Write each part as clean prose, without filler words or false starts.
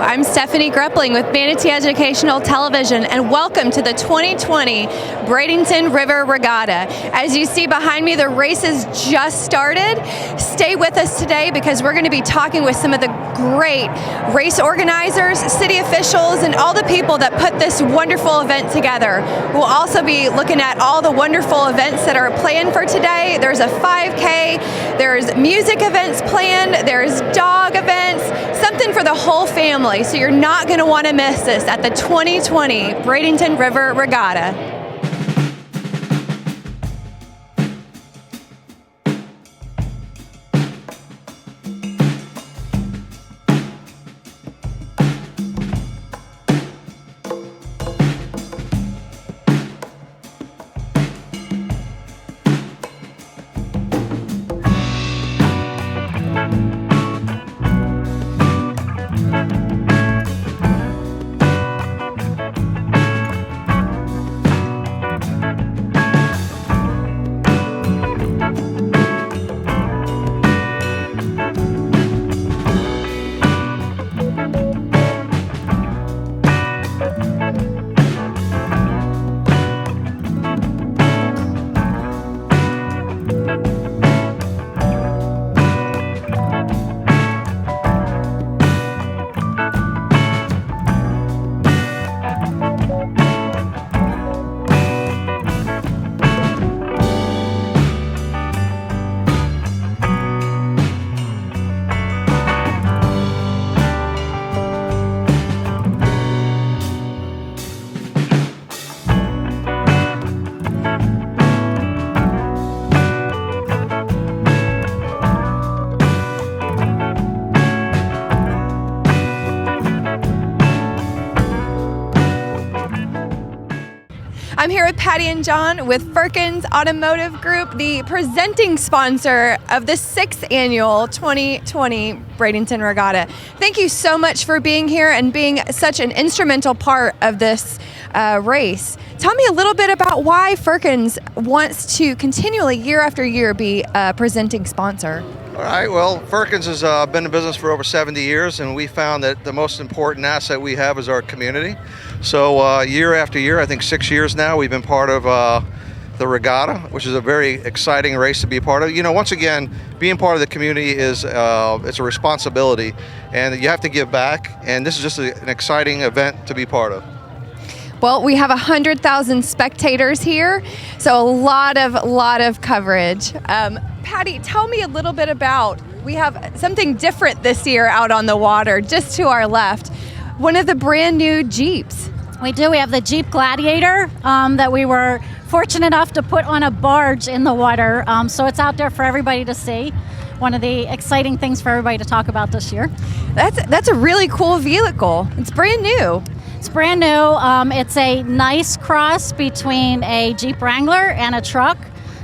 I'm Stephanie Greppling with Manatee Educational Television, and welcome to the 2020 Bradenton River Regatta. As you see behind me, the race has just started. Stay with us today because we're going to be talking with some of the great race organizers, city officials, and all the people that put this wonderful event together. We'll also be looking at all the wonderful events that are planned for today. There's a 5K, there's music events planned, there's dog events, something for the whole family. So you're not going to want to miss this at the 2020 Bradenton River Regatta. I'm here with Patty and John with Firkins Automotive Group, the presenting sponsor of the 6th annual 2020 Bradenton Regatta. Thank you so much for being here and being such an instrumental part of this race. Tell me a little bit about why Firkins wants to continually, year after year, be a presenting sponsor. All right, well, Firkins has been in business for over 70 years, and we found that the most important asset we have is our community. So year after year, I think 6 years now, we've been part of the Regatta, which is a very exciting race to be a part of. You know, once again, being part of the community is it's a responsibility, and you have to give back, and this is just an exciting event to be part of. Well, we have 100,000 spectators here, so a lot of coverage. Patty, tell me a little bit about, we have something different this year out on the water, just to our left, one of the brand new Jeeps. We do. We have the Jeep Gladiator that we were fortunate enough to put on a barge in the water, so it's out there for everybody to see. One of the exciting things for everybody to talk about this year. That's a really cool vehicle. It's brand new. It's brand new. It's a nice cross between a Jeep Wrangler and a truck.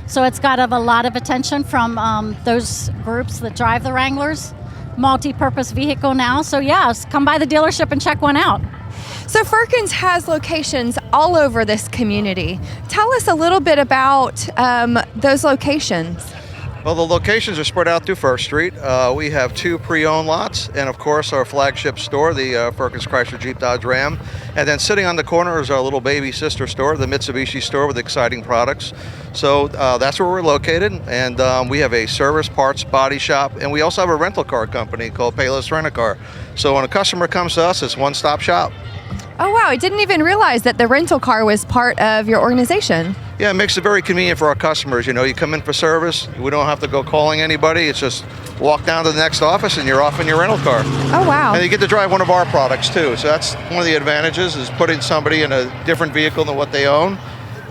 So it's got a lot of attention from those groups that drive the Wranglers. Multi-purpose vehicle now. So yes, come by the dealership and check one out. So Firkins has locations all over this community. Tell us a little bit about those locations. Well, the locations are spread out through First Street. We have 2 pre-owned lots, and of course our flagship store, the Firkins Chrysler Jeep Dodge Ram. And then sitting on the corner is our little baby sister store, the Mitsubishi store, with exciting products. So that's where we're located, and we have a service, parts, body shop, and we also have a rental car company called Payless Rent-A-Car. So when a customer comes to us, it's one-stop shop. Oh wow, I didn't even realize that the rental car was part of your organization. Yeah, it makes it very convenient for our customers. You know, you come in for service, we don't have to go calling anybody. It's just walk down to the next office and you're off in your rental car. Oh, wow. And you get to drive one of our products too. So that's one of the advantages, is putting somebody in a different vehicle than what they own.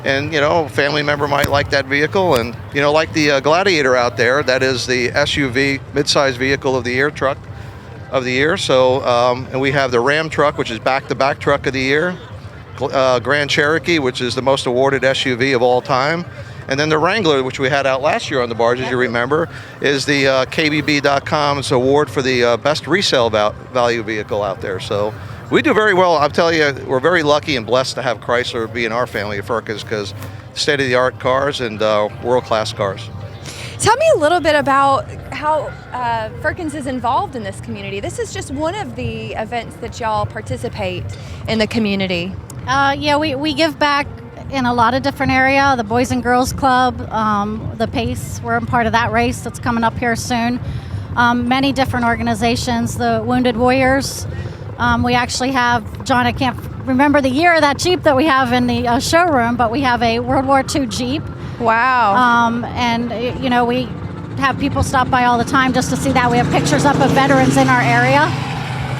And, you know, a family member might like that vehicle. And, you know, like the Gladiator out there, that is the SUV mid-size vehicle of the year, truck of the year. So, and we have the Ram truck, which is back-to-back truck of the year. Grand Cherokee, which is the most awarded SUV of all time. And then the Wrangler, which we had out last year on the barge, as you remember, is the KBB.com's award for the best resale value vehicle out there. So we do very well. I'll tell you, we're very lucky and blessed to have Chrysler be in our family at Firkins, because state-of-the-art cars and world-class cars. Tell me a little bit about how Firkins is involved in this community. This is just one of the events that y'all participate in the community. Yeah, we give back in a lot of different area. The Boys and Girls Club, the PACE, we're a part of that race that's coming up here soon. Many different organizations, the Wounded Warriors. We actually have, John, I can't remember the year of that Jeep that we have in the showroom, but we have a World War II Jeep. Wow. And, you know, we have people stop by all the time just to see that. We have pictures up of veterans in our area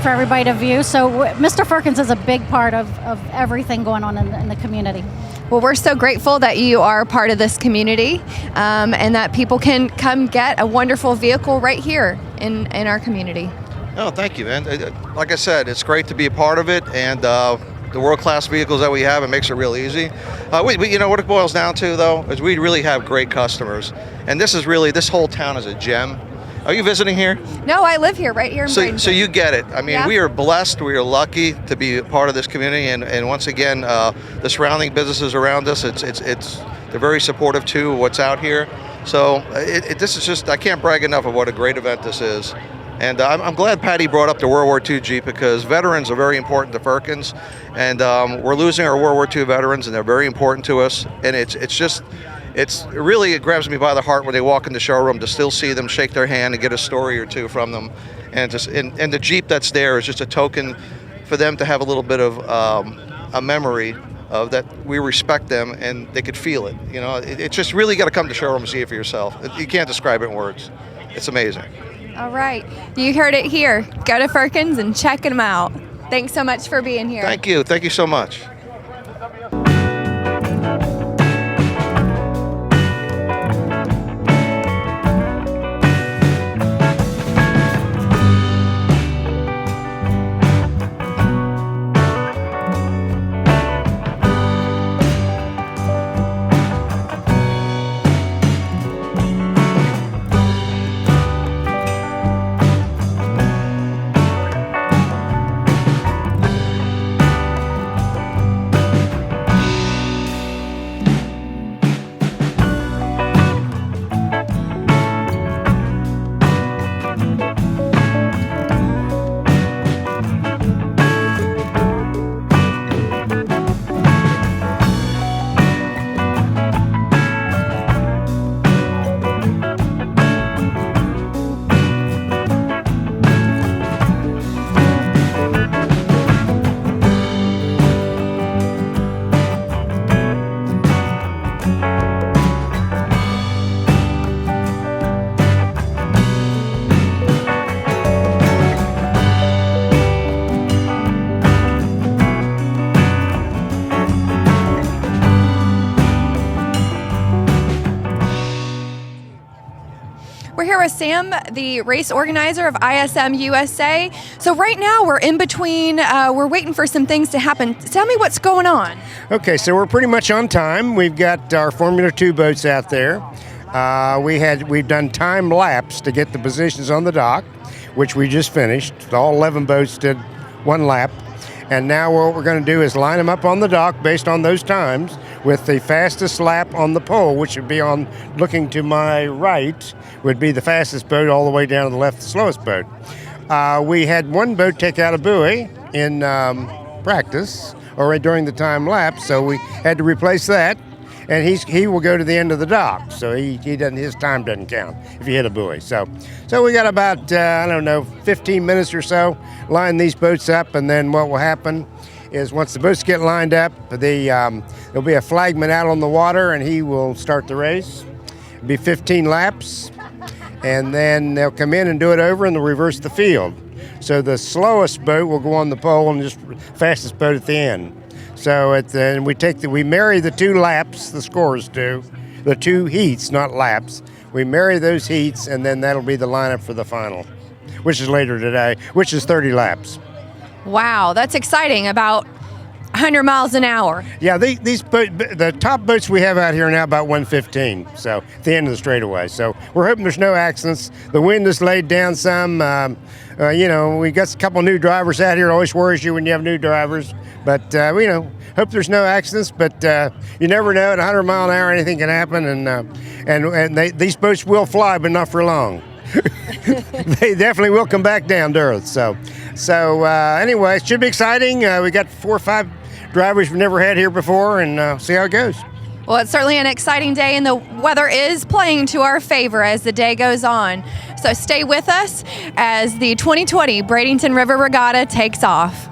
for everybody to view. So Mr. Firkins is a big part of everything going on in the community. Well, we're so grateful that you are part of this community, and that people can come get a wonderful vehicle right here in our community. Oh, thank you, man. Like I said, it's great to be a part of it, and the world-class vehicles that we have, it makes it real easy. You know what it boils down to, though, is we really have great customers, and this whole town is a gem. Are you visiting here? No, I live here, right here in Bradenton. So you get it. I mean, Yeah. we are blessed. We are lucky to be a part of this community, and once again, the surrounding businesses around us, they're very supportive too of what's out here. So this is just, I can't brag enough of what a great event this is. And I'm glad Patty brought up the World War II Jeep, because veterans are very important to Firkins, and we're losing our World War II veterans, and they're very important to us. And it grabs me by the heart when they walk in the showroom to still see them, shake their hand, and get a story or two from them. And the Jeep that's there is just a token for them to have a little bit of a memory of that we respect them, and they could feel it. You know, it's just really got to come to showroom and see it for yourself. You can't describe it in words. It's amazing. All right. You heard it here. Go to Firkins and check them out. Thanks so much for being here. Thank you. Thank you so much. We're here with Sam, the race organizer of ISM USA. So right now we're in between, we're waiting for some things to happen. Tell me what's going on. Okay, so we're pretty much on time. We've got our Formula 2 boats out there. We've done time lapse to get the positions on the dock, which we just finished. All 11 boats did one lap. And now what we're going to do is line them up on the dock based on those times, with the fastest lap on the pole, which would be on, looking to my right, would be the fastest boat, all the way down to the left, the slowest boat. We had one boat take out a buoy in practice, or during the time lapse, so we had to replace that. And he will go to the end of the dock, so his time doesn't count if you hit a buoy. So we got about 15 minutes or so, line these boats up, and then what will happen is once the boats get lined up, there'll be a flagman out on the water, and he will start the race. It'll be 15 laps, and then they'll come in and do it over, and they'll reverse the field. So the slowest boat will go on the pole, and just fastest boat at the end. So we marry the 2 laps, the scores do, the 2 heats, not laps. We marry those heats, and then that'll be the lineup for the final, which is later today, which is 30 laps. Wow, that's exciting. About 100 miles an hour. Yeah, the top boats we have out here are now about 115, so at the end of the straightaway. So we're hoping there's no accidents. The wind has laid down some. We got a couple new drivers out here. It always worries you when you have new drivers. But, hope there's no accidents. But you never know. At 100 mile an hour, anything can happen. And these boats will fly, but not for long. They definitely will come back down to earth. So anyway, it should be exciting. We got 4 or 5 drivers we've never had here before, and see how it goes. Well, it's certainly an exciting day, and the weather is playing to our favor as the day goes on. So stay with us as the 2020 Bradenton River Regatta takes off.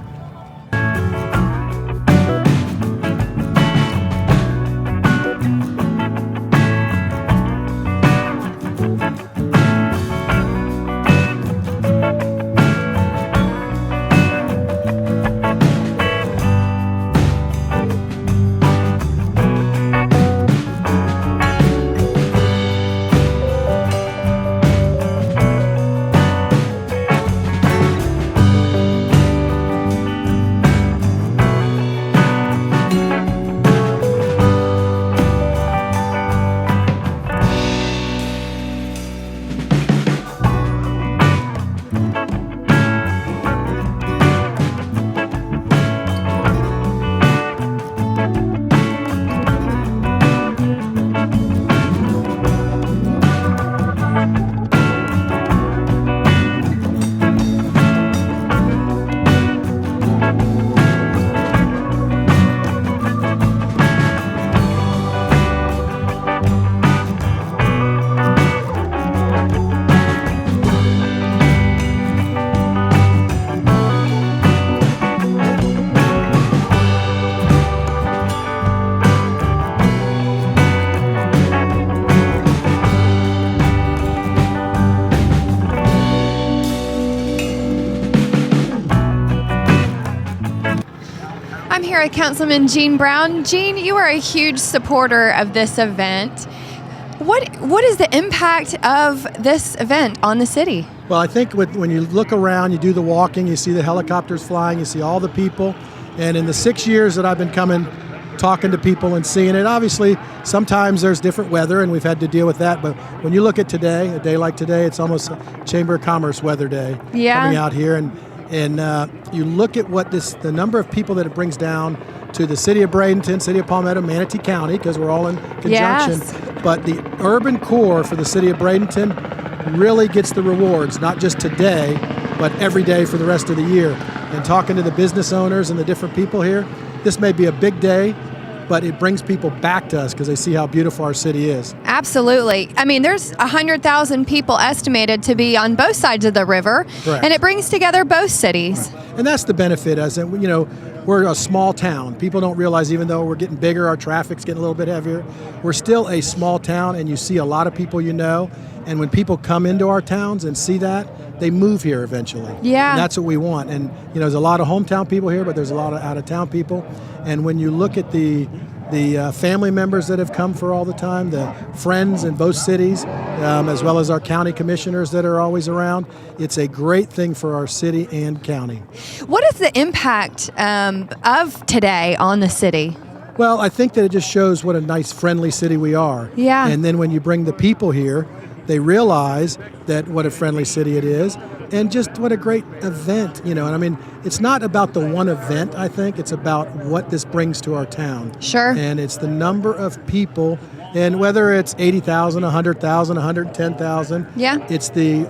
I'm here with Councilman Gene Brown. Gene, you are a huge supporter of this event. What is the impact of this event on the city? Well, I think when you look around, you do the walking, you see the helicopters flying, you see all the people. And in the 6 years that I've been coming, talking to people and seeing it, obviously sometimes there's different weather and we've had to deal with that. But when you look at today, a day like today, it's almost a Chamber of Commerce weather day coming out here. And you look at the number of people that it brings down to the city of Bradenton, city of Palmetto, Manatee County, because we're all in conjunction. Yes. But the urban core for the city of Bradenton really gets the rewards, not just today, but every day for the rest of the year. And talking to the business owners and the different people here, this may be a big day, but it brings people back to us because they see how beautiful our city is. Absolutely. I mean, there's 100,000 people estimated to be on both sides of the river, Correct. And it brings together both cities. And that's the benefit, as we're a small town. People don't realize, even though we're getting bigger, our traffic's getting a little bit heavier, we're still a small town, and you see a lot of people you know. And when people come into our towns and see that, they move here eventually. Yeah. And that's what we want. And there's a lot of hometown people here, but there's a lot of out-of-town people. And when you look at the family members that have come for all the time, the friends in both cities, as well as our county commissioners that are always around, it's a great thing for our city and county. What is the impact of today on the city? Well, I think that it just shows what a nice, friendly city we are. Yeah. And then when you bring the people here, they realize that what a friendly city it is, and just what a great event, And I mean, it's not about the one event, I think. It's about what this brings to our town. Sure. And it's the number of people, and whether it's 80,000, 100,000, 110,000, Yeah. it's the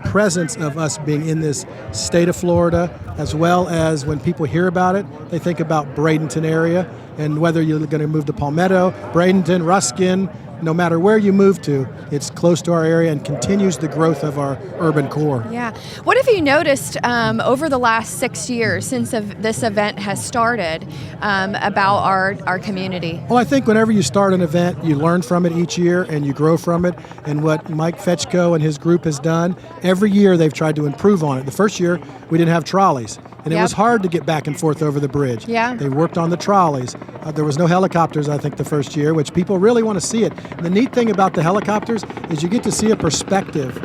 presence of us being in this state of Florida, as well as when people hear about it, they think about Bradenton area, and whether you're going to move to Palmetto, Bradenton, Ruskin, no matter where you move to, it's close to our area and continues the growth of our urban core. Yeah. What have you noticed over the last 6 years since this event has started about our community? Well, I think whenever you start an event, you learn from it each year and you grow from it. And what Mike Fetchko and his group has done, every year they've tried to improve on it. The first year, we didn't have trolleys. And it was hard to get back and forth over the bridge. Yeah. They worked on the trolleys. There was no helicopters, I think, the first year, which people really want to see it. And the neat thing about the helicopters is you get to see a perspective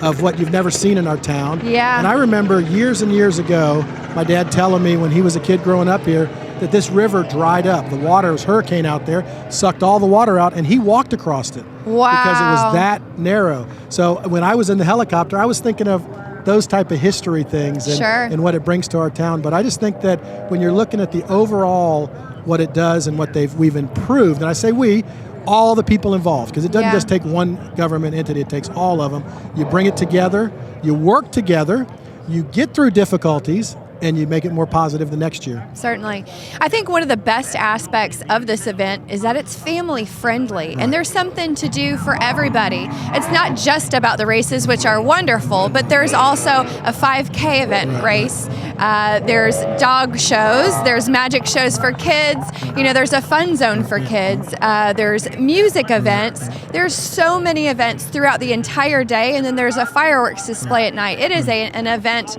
of what you've never seen in our town. Yeah. And I remember years and years ago, my dad telling me when he was a kid growing up here that this river dried up. The water was hurricane out there, sucked all the water out, and he walked across it. Wow. Because it was that narrow. So when I was in the helicopter, I was thinking of those type of history things and what it brings to our town. But I just think that when you're looking at the overall, what it does and what we've improved, and I say we, all the people involved, because it doesn't just take one government entity, it takes all of them. You bring it together, you work together, you get through difficulties, and you make it more positive the next year. Certainly. I think one of the best aspects of this event is that it's family friendly, and there's something to do for everybody. It's not just about the races, which are wonderful, but there's also a 5K event race. There's dog shows, there's magic shows for kids, there's a fun zone for kids, there's music events, there's so many events throughout the entire day, and then there's a fireworks display at night. It is an event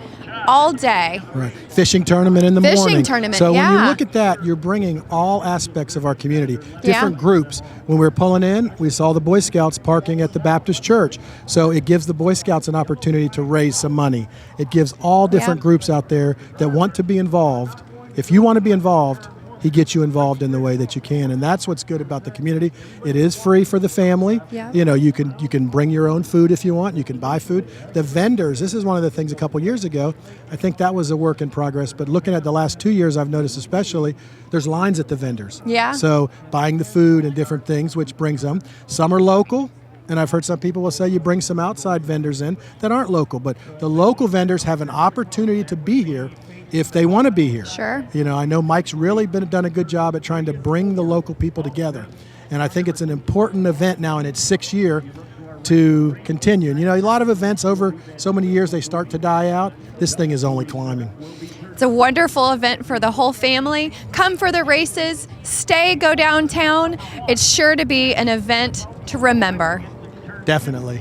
all day. Right. Fishing tournament in the morning. Fishing tournament, So when you look at that, you're bringing all aspects of our community, different groups. When we were pulling in, we saw the Boy Scouts parking at the Baptist Church. So it gives the Boy Scouts an opportunity to raise some money. It gives all different groups out there that want to be involved. If you want to be involved, he gets you involved in the way that you can, and that's what's good about the community. It is free for the family. Yeah. You can bring your own food if you want. You can buy food. The vendors, this is one of the things a couple years ago, I think that was a work in progress, but looking at the last 2 years, I've noticed especially, there's lines at the vendors. Yeah. So buying the food and different things, which brings them. Some are local, and I've heard some people will say you bring some outside vendors in that aren't local, but the local vendors have an opportunity to be here if they want to be here. Sure. I know Mike's really done a good job at trying to bring the local people together. And I think it's an important event now in its 6th year to continue. And a lot of events over so many years, they start to die out. This thing is only climbing. It's a wonderful event for the whole family. Come for the races, go downtown. It's sure to be an event to remember. Definitely.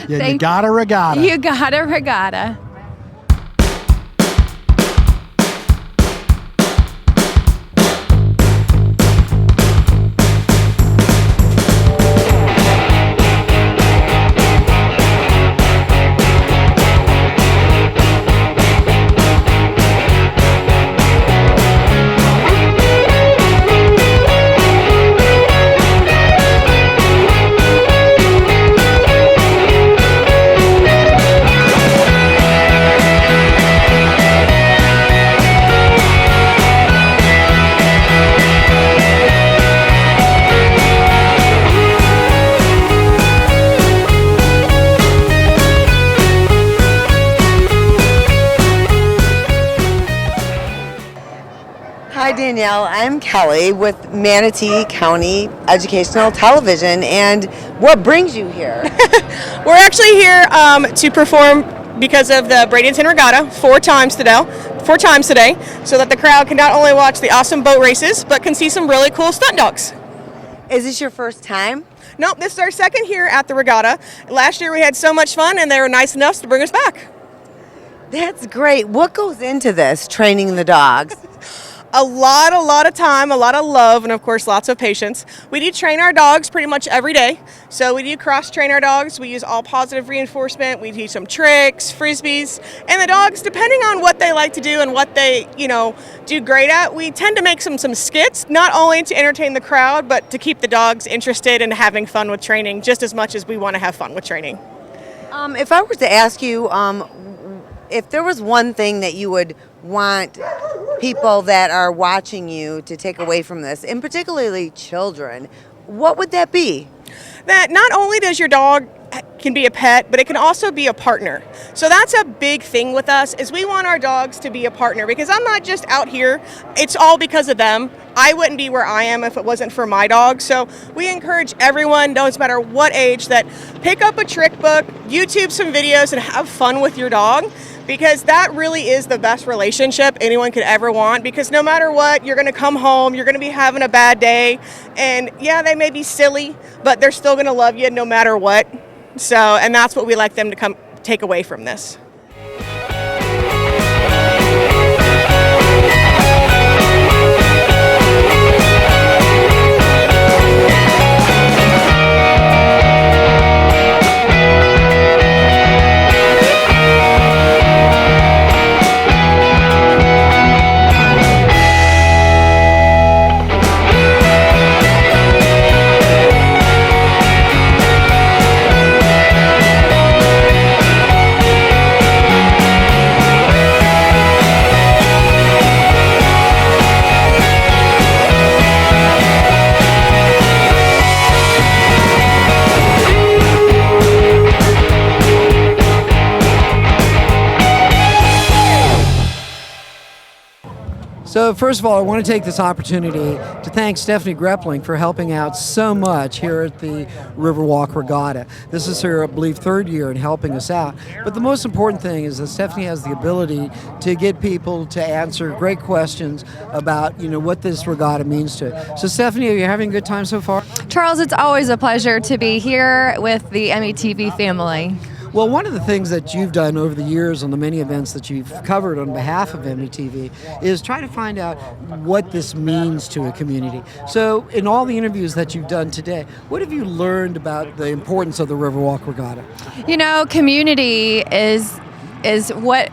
You got a regatta. You got a regatta. Hi Danielle, I'm Kelly with Manatee County Educational Television, and what brings you here? We're actually here to perform because of the Bradenton Regatta 4 times today, so that the crowd can not only watch the awesome boat races, but can see some really cool stunt dogs. Is this your first time? Nope, this is our second here at the Regatta. Last year we had so much fun and they were nice enough to bring us back. That's great. What goes into this, training the dogs? A lot of time, a lot of love, and of course lots of patience. We do train our dogs pretty much every day. So we do cross-train our dogs. We use all positive reinforcement. We teach them tricks, frisbees, and the dogs, depending on what they like to do and what they, do great at, we tend to make some skits, not only to entertain the crowd, but to keep the dogs interested in having fun with training, just as much as we want to have fun with training. If I were to ask you, if there was one thing that you would want people that are watching you to take away from this, and particularly children, what would that be? That not only does your dog, can be a pet, but it can also be a partner. So that's a big thing with us, is we want our dogs to be a partner, because I'm not just out here, it's all because of them. I wouldn't be where I am if it wasn't for my dog. So we encourage everyone, no matter what age, that pick up a trick book, YouTube some videos, and have fun with your dog, because that really is the best relationship anyone could ever want. Because no matter what, you're going to come home, you're going to be having a bad day, and yeah, they may be silly, but they're still going to love you no matter what. So, and that's what we like them to come take away from this. So first of all, I want to take this opportunity to thank Stephanie Greppling for helping out so much here at the Riverwalk Regatta. This is her, I believe, third year in helping us out. But the most important thing is that Stephanie has the ability to get people to answer great questions about, what this regatta means to it. So Stephanie, are you having a good time so far? Charles, it's always a pleasure to be here with the METV family. Well, one of the things that you've done over the years on the many events that you've covered on behalf of METV is try to find out what this means to a community. So in all the interviews that you've done today, what have you learned about the importance of the Riverwalk Regatta? Community is what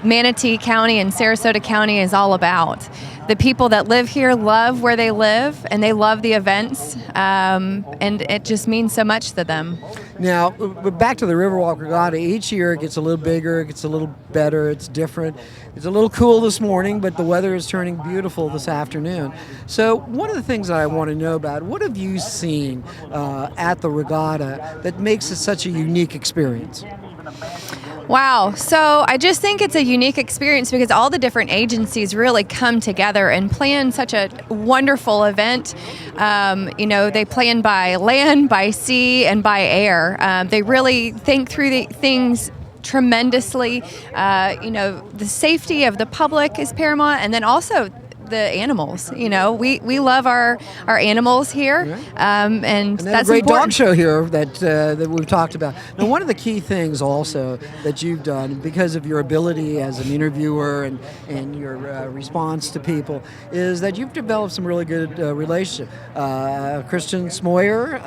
Manatee County and Sarasota County is all about. The people that live here love where they live, and they love the events, and it just means so much to them. Now, back to the Riverwalk Regatta, each year it gets a little bigger, it gets a little better, it's different. It's a little cool this morning, but the weather is turning beautiful this afternoon. So one of the things that I want to know about, what have you seen at the regatta that makes it such a unique experience? Wow. So I just think it's a unique experience because all the different agencies really come together and plan such a wonderful event. They plan by land, by sea, and by air. They really think through the things tremendously. The safety of the public is paramount, and then also the animals. We love our animals here, and that's a great important. dog show here that we've talked about. Now, one of the key things also that you've done because of your ability as an interviewer and your response to people is that you've developed some really good relationship. Kristen Smoyer,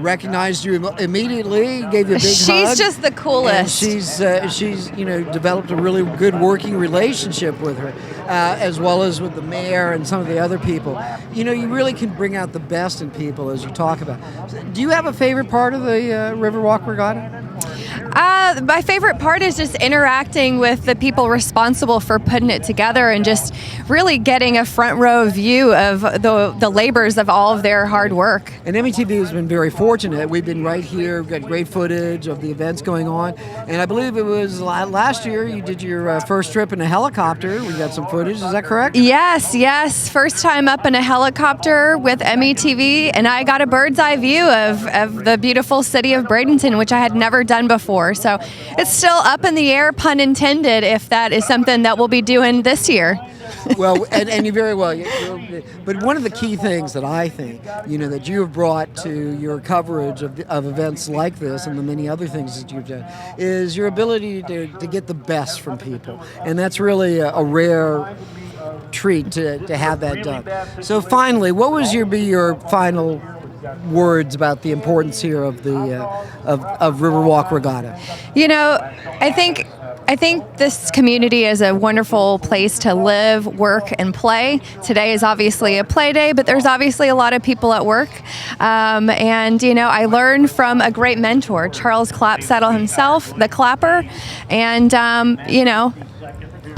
recognized you immediately, gave you a big hug. She's just the coolest. And she's developed a really good working relationship with her. As well as with the mayor and some of the other people. You really can bring out the best in people as you talk about. Do you have a favorite part of the Riverwalk Regatta? My favorite part is just interacting with the people responsible for putting it together and just really getting a front row view of the labors of all of their hard work. And METV has been very fortunate. We've been right here, we've got great footage of the events going on. And I believe it was last year you did your first trip in a helicopter. We got some footage, is that correct? Yes. First time up in a helicopter with METV, and I got a bird's eye view of the beautiful city of Bradenton, which I had never done before. So it's still up in the air, pun intended, if that is something that we'll be doing this year. Well, and you very well. But one of the key things that I think, that you have brought to your coverage of events like this and the many other things that you've done is your ability to get the best from people. And that's really a rare treat to have that done. So finally, what was your final words about the importance here of the of Riverwalk Regatta? I think this community is a wonderful place to live, work, and play. Today is obviously a play day, but there's obviously a lot of people at work. I learned from a great mentor, Charles Clapsaddle himself, the Clapper. And,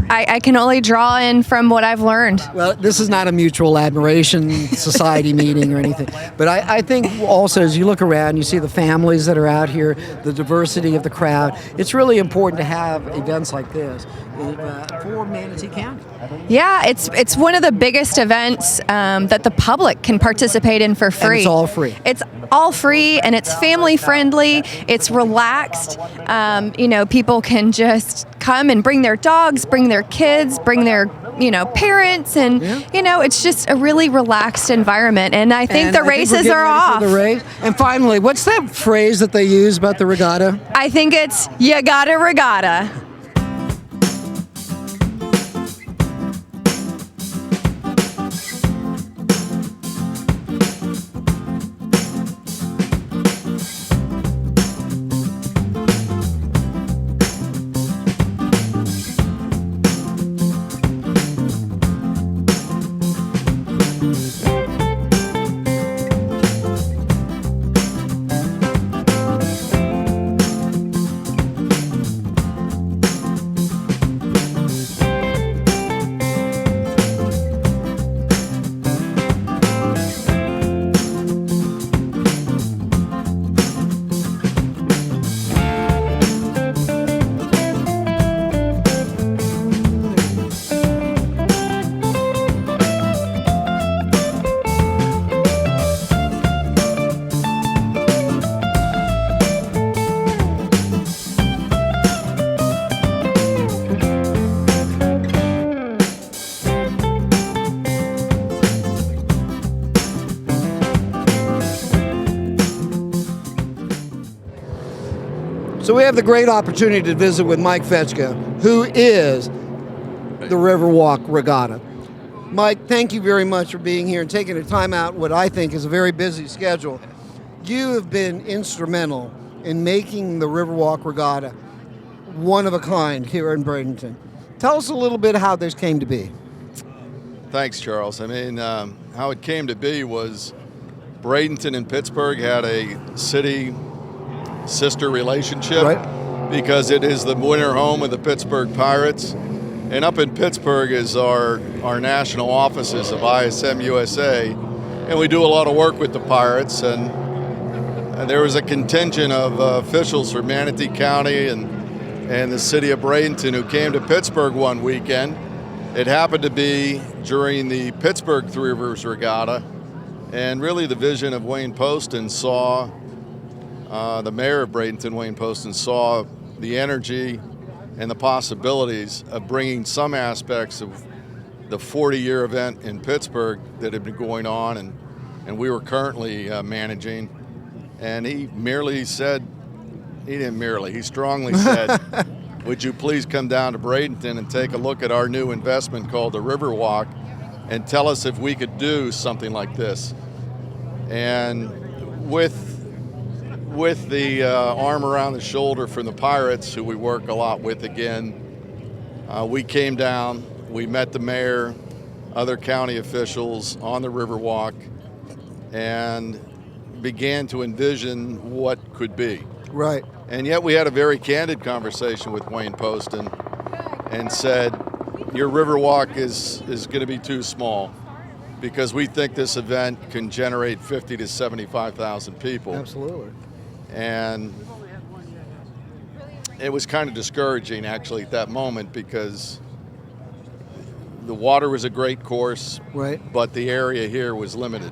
I can only draw in from what I've learned. Well, this is not a mutual admiration society meeting or anything, but I think also as you look around, you see the families that are out here, the diversity of the crowd. It's really important to have events like this for Manatee County. Yeah, it's one of the biggest events that the public can participate in for free. And it's all free. It's all free, and it's family friendly. It's relaxed. People can just come and bring their dogs, bring their kids, bring their parents, and it's just a really relaxed environment. And I think the races are off. The race. And finally, what's that phrase that they use about the regatta? I think it's "you gotta regatta." So we have the great opportunity to visit with Mike Fetchka, who is the Riverwalk Regatta. Mike, thank you very much for being here and taking the time out what I think is a very busy schedule. You have been instrumental in making the Riverwalk Regatta one of a kind here in Bradenton. Tell us a little bit how this came to be. Thanks, Charles. I mean, how it came to be was Bradenton and Pittsburgh had a city sister relationship, right, because it is the winter home of the Pittsburgh Pirates. And up in Pittsburgh is our national offices of ISM USA, and we do a lot of work with the Pirates. And there was a contingent of officials from Manatee County and the city of Bradenton who came to Pittsburgh one weekend. It happened to be during the Pittsburgh Three Rivers Regatta, and really the vision of Wayne Poston saw, the mayor of Bradenton, Wayne Poston, saw the energy and the possibilities of bringing some aspects of the 40-year event in Pittsburgh that had been going on and we were currently managing. And he merely said, he strongly said, would you please come down to Bradenton and take a look at our new investment called the Riverwalk and tell us if we could do something like this. And with the arm around the shoulder from the Pirates, who we work a lot with again, we came down, we met the mayor, other county officials on the Riverwalk, and began to envision what could be. Right. And yet we had a very candid conversation with Wayne Poston and said, your Riverwalk is going to be too small because we think this event can generate 50 to 75,000 people. Absolutely. And it was kind of discouraging actually at that moment because the water was a great course, right, but the area here was limited.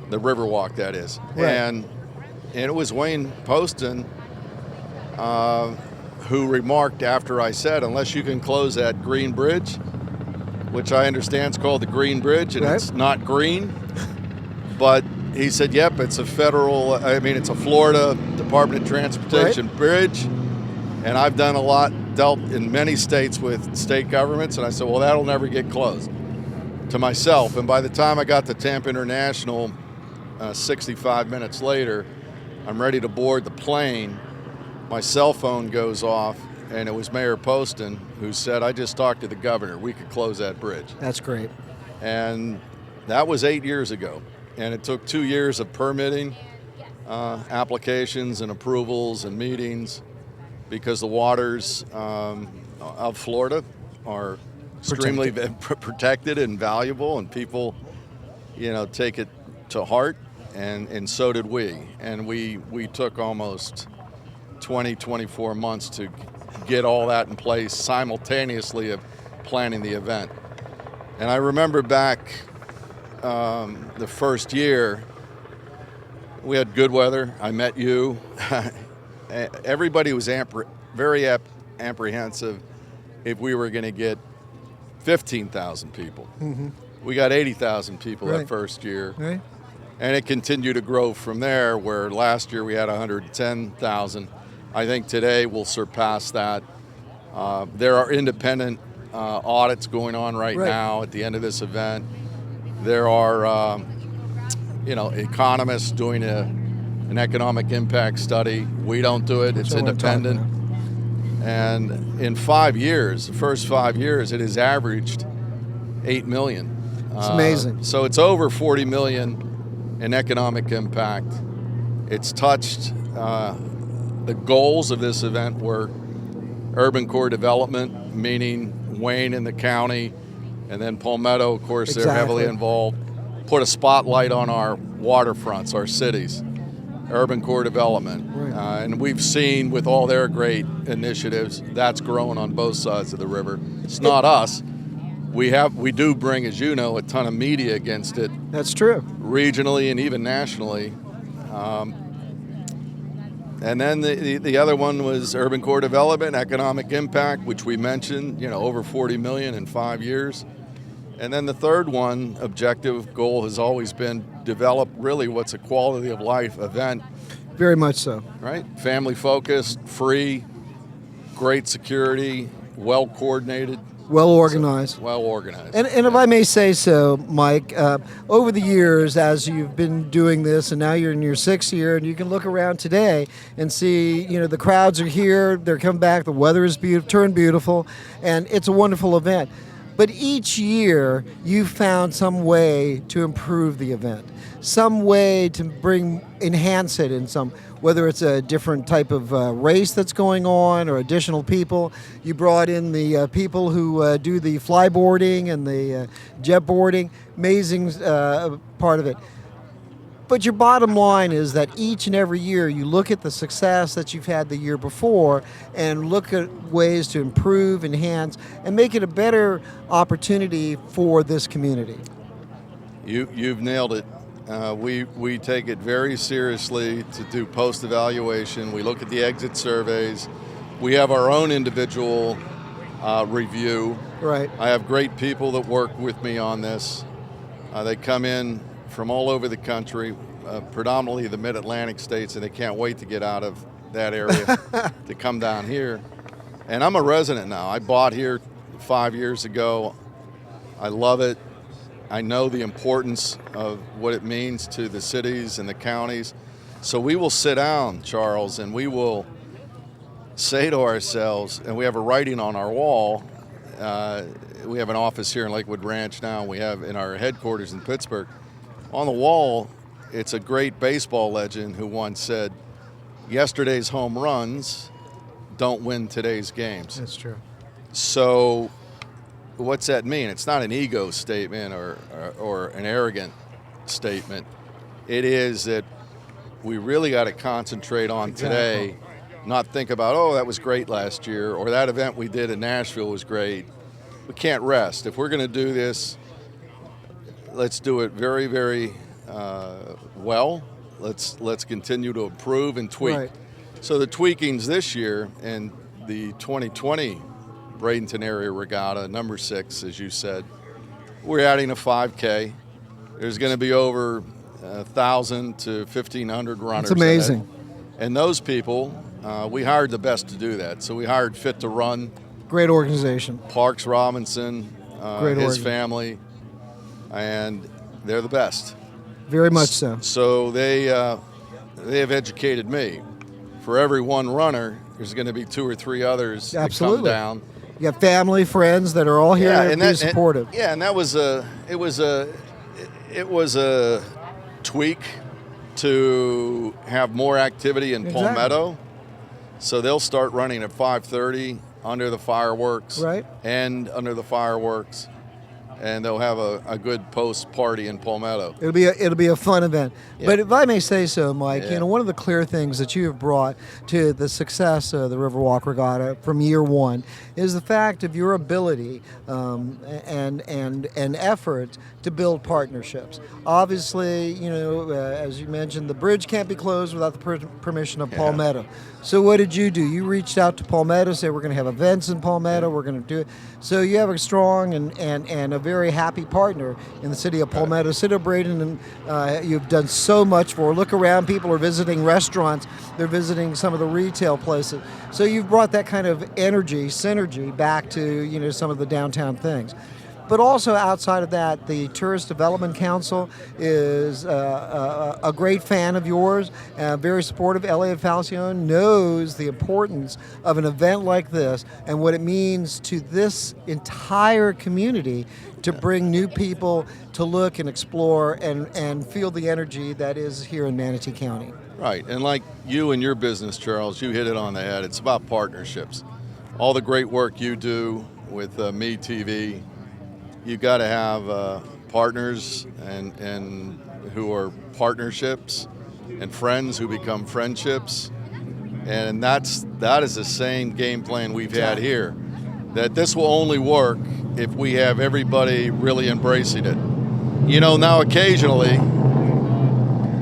The Riverwalk, that is. Right. And it was Wayne Poston who remarked after I said, unless you can close that green bridge, which I understand is called the Green Bridge, and right, it's not green, but he said, yep, it's a it's a Florida Department of Transportation right, bridge, and I've done dealt in many states with state governments, and I said, well, that'll never get closed, to myself. And by the time I got to Tampa International, 65 minutes later, I'm ready to board the plane. My cell phone goes off, and it was Mayor Poston who said, I just talked to the governor. We could close that bridge. That's great. And that was 8 years ago. And it took 2 years of permitting, applications and approvals and meetings, because the waters of Florida are extremely protected and valuable, and people, take it to heart, and so did we. And we took almost 24 months to get all that in place simultaneously of planning the event. And I remember back the first year, we had good weather. I met you. Everybody was very apprehensive if we were going to get 15,000 people. Mm-hmm. We got 80,000 people that first year. Right. And it continued to grow from there, where last year we had 110,000. I think today we'll surpass that. There are independent audits going on right now at the end of this event. There are, economists doing an economic impact study. We don't do it. It's independent. And in 5 years, the first 5 years, it has averaged 8 million. It's amazing. So it's over 40 million in economic impact. It's touched, the goals of this event were urban core development, meaning Wayne and the county, and then Palmetto, of course, they're heavily involved. Put a spotlight on our waterfronts, our cities, urban core development. And we've seen with all their great initiatives, that's growing on both sides of the river. It's not us. We do bring, as you know, a ton of media against it. That's true. Regionally and even nationally. And then the other one was urban core development, economic impact, which we mentioned, over 40 million in 5 years. And then the third one, objective goal, has always been develop really what's a quality of life event. Very much so. Right? Family focused, free, great security, well coordinated. Well organized. Well organized. And if I may say so, Mike, over the years, as you've been doing this, and now you're in your 6th year, and you can look around today and see, the crowds are here, they're coming back, the weather is turned beautiful, and it's a wonderful event. But each year, you've found some way to improve the event, some way to enhance it in some, whether it's a different type of race that's going on or additional people. You brought in the people who do the flyboarding and the jet boarding, amazing part of it. But your bottom line is that each and every year you look at the success that you've had the year before and look at ways to improve, enhance, and make it a better opportunity for this community. You've nailed it. We take it very seriously to do post-evaluation. We look at the exit surveys. We have our own individual review. Right. I have great people that work with me on this. They come in from all over the country, predominantly the mid-Atlantic states, and they can't wait to get out of that area to come down here. And I'm a resident now. I bought here 5 years ago. I love it. I know the importance of what it means to the cities and the counties. So we will sit down, Charles, and we will say to ourselves, and we have a writing on our wall. We have an office here in Lakewood Ranch now. We have in our headquarters in Pittsburgh. On the wall, it's a great baseball legend who once said, yesterday's home runs don't win today's games. That's true. So what's that mean? It's not an ego statement or an arrogant statement. It is that we really got to concentrate on today, not think about, oh, that was great last year, or that event we did in Nashville was great. We can't rest. If we're going to do this, let's do it very, very well. Let's continue to improve and tweak. Right. So the tweakings this year and the 2020 Bradenton area regatta, number 6, as you said, we're adding a 5K. There's going to be over 1,000 to 1,500 runners. It's amazing. And those people, we hired the best to do that. So we hired Fit to Run. Great organization. Parks Robinson, his family, and they're the best. Very much so. So they have educated me. For every one runner, there's going to be 2 or 3 others that come down. You got family, friends that are all here to be supportive. And that was it was a tweak to have more activity in Palmetto. So they'll start running at 5:30 under the fireworks, Right. and under the fireworks, and they'll have a good post party in Palmetto. It'll be a fun event. Yeah. But if I may say so, Mike, Yeah. one of the clear things that you have brought to the success of the Riverwalk Regatta from year one is the fact of your ability and effort to build partnerships. Obviously, as you mentioned, the bridge can't be closed without the permission of Palmetto. So what did you do? You reached out to Palmetto, said we're going to have events in Palmetto, we're going to do it. So you have a strong and a very happy partner in the city of Palmetto, city of Bradenton, and you've done so much for. Look around, people are visiting restaurants, they're visiting some of the retail places. So you've brought that kind of synergy back to some of the downtown things. But also outside of that, the Tourist Development Council is a great fan of yours, very supportive. Elliot Falcione knows the importance of an event like this and what it means to this entire community to bring new people to look and explore and feel the energy that is here in Manatee County. Right, and like you and your business, Charles, you hit it on the head. It's about partnerships. All the great work you do with Me TV, you got to have partners and who are partnerships, and friends who become friendships, and that is the same game plan we've had here. That this will only work if we have everybody really embracing it. Now occasionally,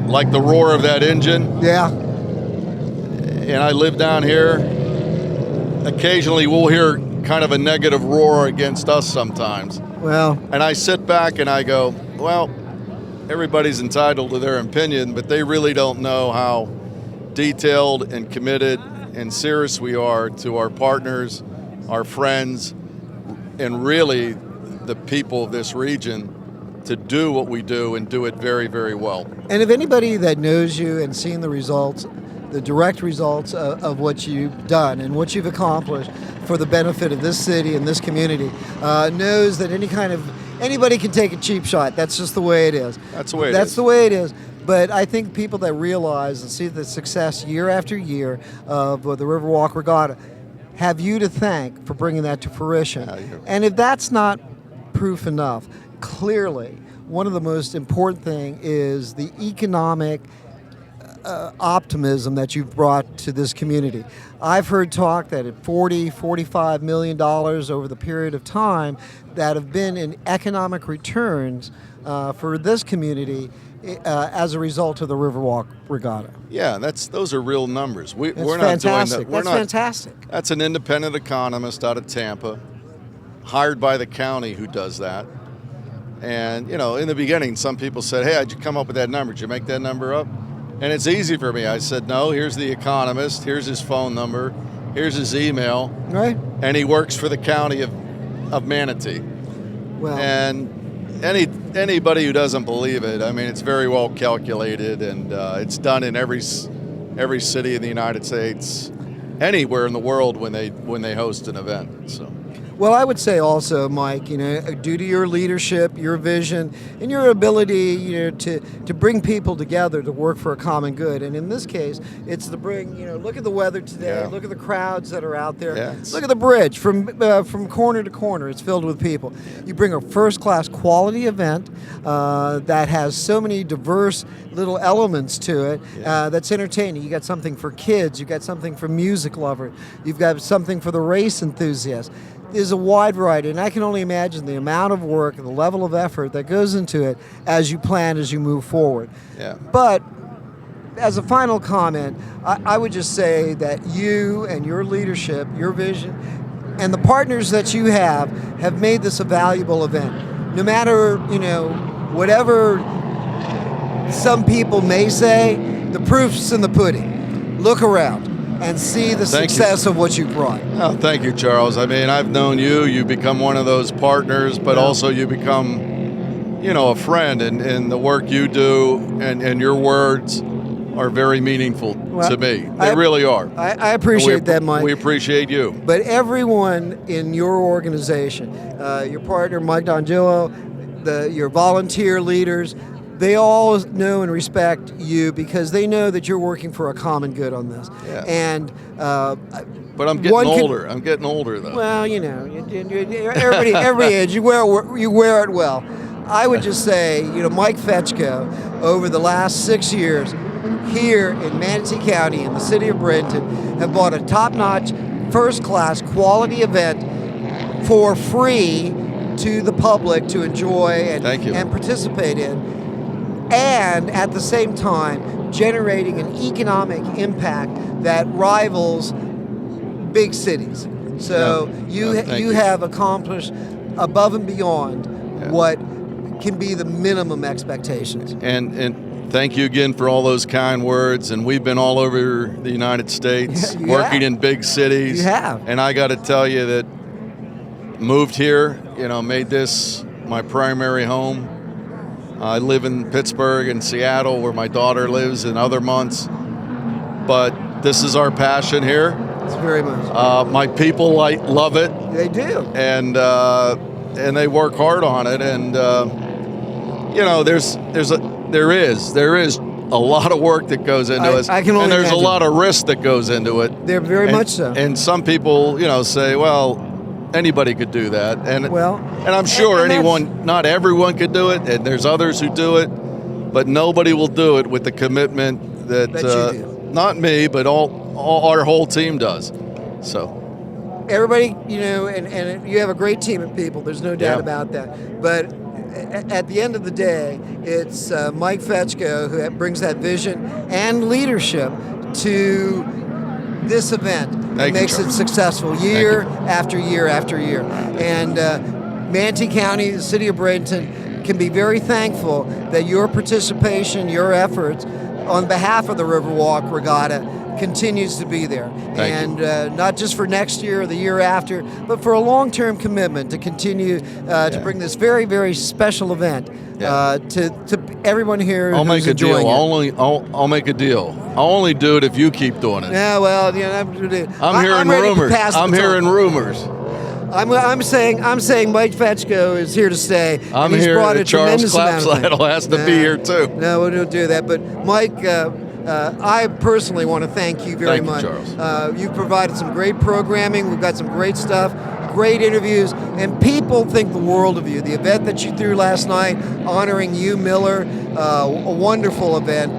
like the roar of that engine. Yeah. And I live down here. Occasionally, we'll hear kind of a negative roar against us sometimes. Well, and I sit back and I go, well, everybody's entitled to their opinion, but they really don't know how detailed and committed and serious we are to our partners, our friends, and really the people of this region to do what we do and do it very, very well. And if anybody that knows you and seen the results, the direct results of what you've done and what you've accomplished for the benefit of this city and this community, knows that anybody can take a cheap shot. That's just the way it is. That's the way it is. That's the way it is. But I think people that realize and see the success year after year of the Riverwalk Regatta have you to thank for bringing that to fruition. And if that's not proof enough, clearly one of the most important thing is the economic optimism that you've brought to this community. I've heard talk that at $45 million over the period of time that have been in economic returns for this community as a result of the Riverwalk Regatta. Yeah, those are real numbers. We're not fantastic. doing that. That's fantastic. That's an independent economist out of Tampa, hired by the county, who does that. And in the beginning, some people said, "Hey, how'd you come up with that number? Did you make that number up?" And it's easy for me. I said, "No, here's the economist. Here's his phone number. Here's his email." Right. And he works for the county of Manatee. Well. And anybody who doesn't believe it, I mean, it's very well calculated, and it's done in every city in the United States, anywhere in the world when they host an event. So. Well, I would say also, Mike, due to your leadership, your vision, and your ability, to bring people together to work for a common good. And in this case, it's to bring, look at the weather today, Yeah. look at the crowds that are out there, Yeah, look at the bridge from corner to corner. It's filled with people. You bring a first-class quality event that has so many diverse little elements to it that's entertaining. You got something for kids, you got something for music lovers, you've got something for the race enthusiasts. Is a wide variety, and I can only imagine the amount of work and the level of effort that goes into it as you plan, as you move forward. Yeah. But as a final comment, I would just say that you and your leadership, your vision, and the partners that you have made this a valuable event. No matter, whatever some people may say, the proof's in the pudding. Look around and see the success of what you brought. Oh, thank you, Charles. I mean, I've known you. You become one of those partners, but also you become, a friend. And the work you do and your words are very meaningful to me. They really are. I appreciate that, Mike. We appreciate you. But everyone in your organization, your partner, Mike D'Angelo, your volunteer leaders, they all know and respect you because they know that you're working for a common good on this. Yeah. And but I'm getting older. I'm getting older, though. Well, you know, every age, you wear it well. I would just say, you know, Mike Fetchko, over the last 6 years here in Manatee County in the city of Bradenton, have bought a top-notch, first-class quality event for free to the public to enjoy and participate in, and at the same time generating an economic impact that rivals big cities. So you have accomplished above and beyond what can be the minimum expectations. And thank you again for all those kind words. And we've been all over the United States, working in big cities. You have. And I got to tell you that moved here, you know, made this my primary home. I live in Pittsburgh and Seattle, where my daughter lives in other months. But this is our passion here. It's very much. My people love it. They do. And they work hard on it. And you know, there is a lot of work that goes into it. I can only and there's imagine. a lot of risk that goes into it. They're very much so. And some people, you know, say, well, anybody could do that. And I'm sure not everyone could do it, and there's others who do it, but nobody will do it with the commitment that you do. Not me, but all our whole team does. So everybody, you know, and you have a great team of people. There's no doubt about that. But at the end of the day, it's Mike Fetchko who brings that vision and leadership to this event. It makes it successful year after year after year. And Manatee County, the city of Bradenton, can be very thankful that your participation, your efforts on behalf of the Riverwalk Regatta continues to be there. Not just for next year or the year after, but for a long-term commitment to continue to bring this very, very special event to everyone here I'll who's make a deal. enjoying it. I'll make a deal. I'll only do it if you keep doing it. Yeah, well, you know, I'm hearing rumors. I'm hearing rumors. I'm saying Mike Fetchko is here to stay. I'm and he's here. brought a Charles tremendous amount of things. Clapsaddle has to be here too. No, we don't do that. But Mike, I personally want to thank you very much. Thank you, Charles. You've provided some great programming. We've got some great stuff, great interviews, and people think the world of you. The event that you threw last night, honoring you, Miller, a wonderful event.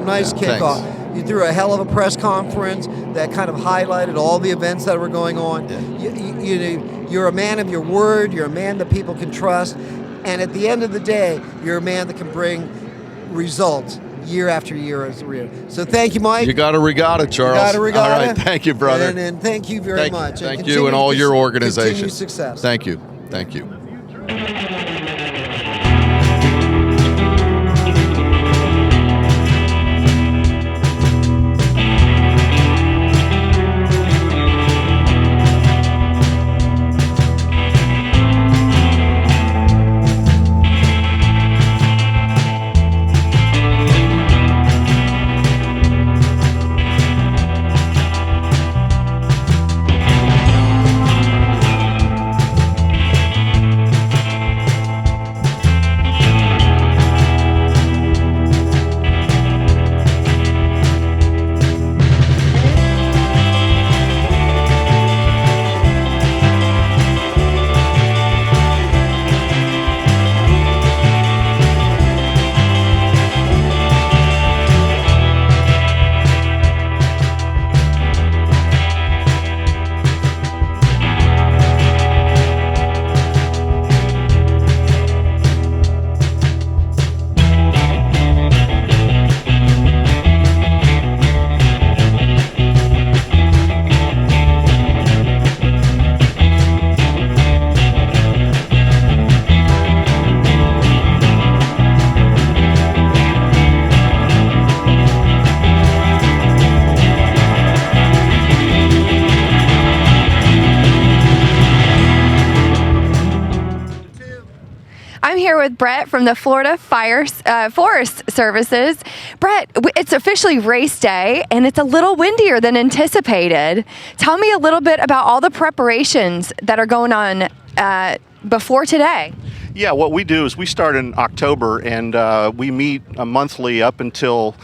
Nice kickoff. Thanks. You threw a hell of a press conference that kind of highlighted all the events that were going on. You're a man of your word. You're a man that people can trust. And at the end of the day, you're a man that can bring results year after year as a year. So thank you, Mike. You got a regatta, Charles. You got a regatta. All right, thank you, brother. And thank you very much. Thank you and all your organization. Continue success. Thank you. Thank you. I'm here with Brett from the Florida Forest Services. Brett, it's officially race day, and it's a little windier than anticipated. Tell me a little bit about all the preparations that are going on before today. Yeah, what we do is we start in October, and we meet monthly up until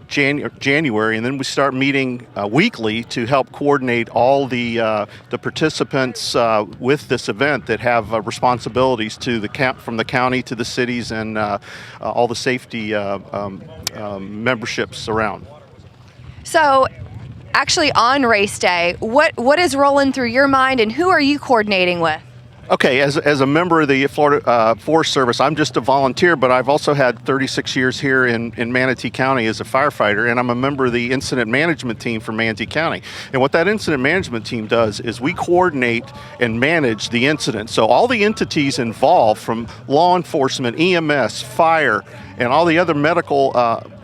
January, and then we start meeting weekly to help coordinate all the participants with this event that have responsibilities to from the county to the cities and all the safety memberships around. So, actually, on race day, what is rolling through your mind, and who are you coordinating with? Okay, as a member of the Florida Forest Service, I'm just a volunteer, but I've also had 36 years here in Manatee County as a firefighter, and I'm a member of the incident management team for Manatee County. And what that incident management team does is we coordinate and manage the incident. So all the entities involved, from law enforcement, EMS, fire, and all the other medical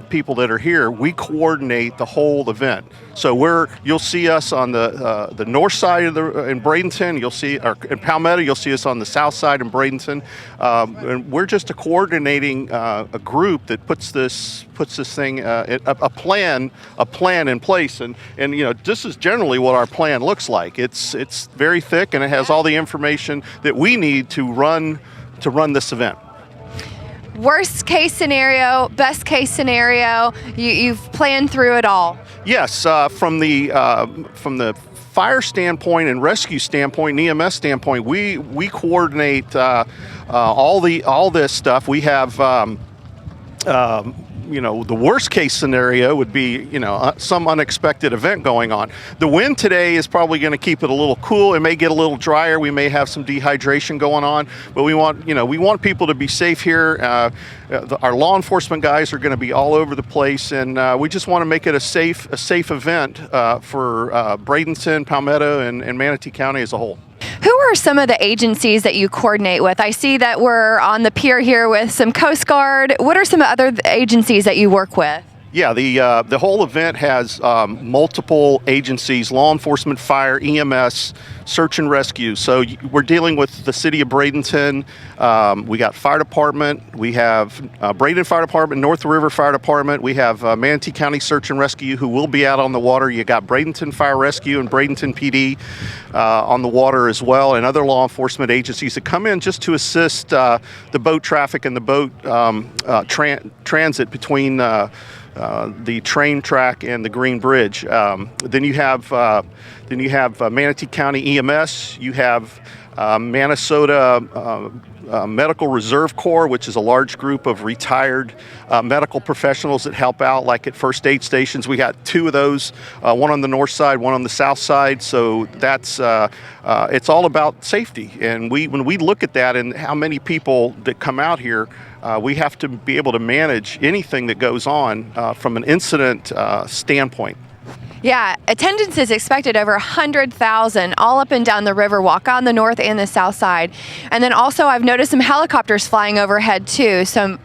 people that are here, we coordinate the whole event. So you'll see us on the north side in Bradenton. You'll see, or in Palmetto, you'll see us on the south side in Bradenton. And we're just coordinating a group that puts this thing a plan in place. And this is generally what our plan looks like. It's very thick, and it has all the information that we need to run this event. Worst case scenario, best case scenario, you've planned through it all. Yes, from the fire standpoint and rescue standpoint and EMS standpoint, we coordinate all this stuff. We have the worst case scenario would be, some unexpected event going on. The wind today is probably going to keep it a little cool. It may get a little drier. We may have some dehydration going on, but we want people to be safe here. Our law enforcement guys are going to be all over the place, and we just want to make it a safe event for Bradenton, Palmetto, and Manatee County as a whole. Who are some of the agencies that you coordinate with? I see that we're on the pier here with some Coast Guard. What are some other agencies that you work with? Yeah, the whole event has multiple agencies: law enforcement, fire, EMS, search and rescue. So we're dealing with the city of Bradenton. We got fire department. We have Bradenton Fire Department, North River Fire Department. We have Manatee County Search and Rescue, who will be out on the water. You got Bradenton Fire Rescue and Bradenton PD on the water as well, and other law enforcement agencies that come in just to assist the boat traffic and the boat transit between the train track and the Green Bridge. Then you have Manatee County EMS. You have Minnesota Medical Reserve Corps, which is a large group of retired medical professionals that help out, like at first aid stations. We got two of those, one on the north side, one on the south side. So that's it's all about safety. And when we look at that and how many people that come out here, we have to be able to manage anything that goes on from an incident standpoint. Yeah, attendance is expected over 100,000 all up and down the Riverwalk on the north and the south side. And then also I've noticed some helicopters flying overhead too. So,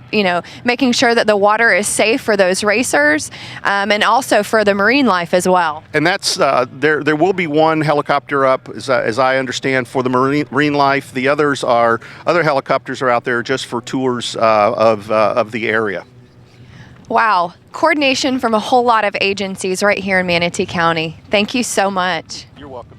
making sure that the water is safe for those racers and also for the marine life as well. And that's there will be one helicopter up, as I understand, for the marine life. The other helicopters are out there just for tours of the area. Wow, coordination from a whole lot of agencies right here in Manatee County. Thank you so much. You're welcome.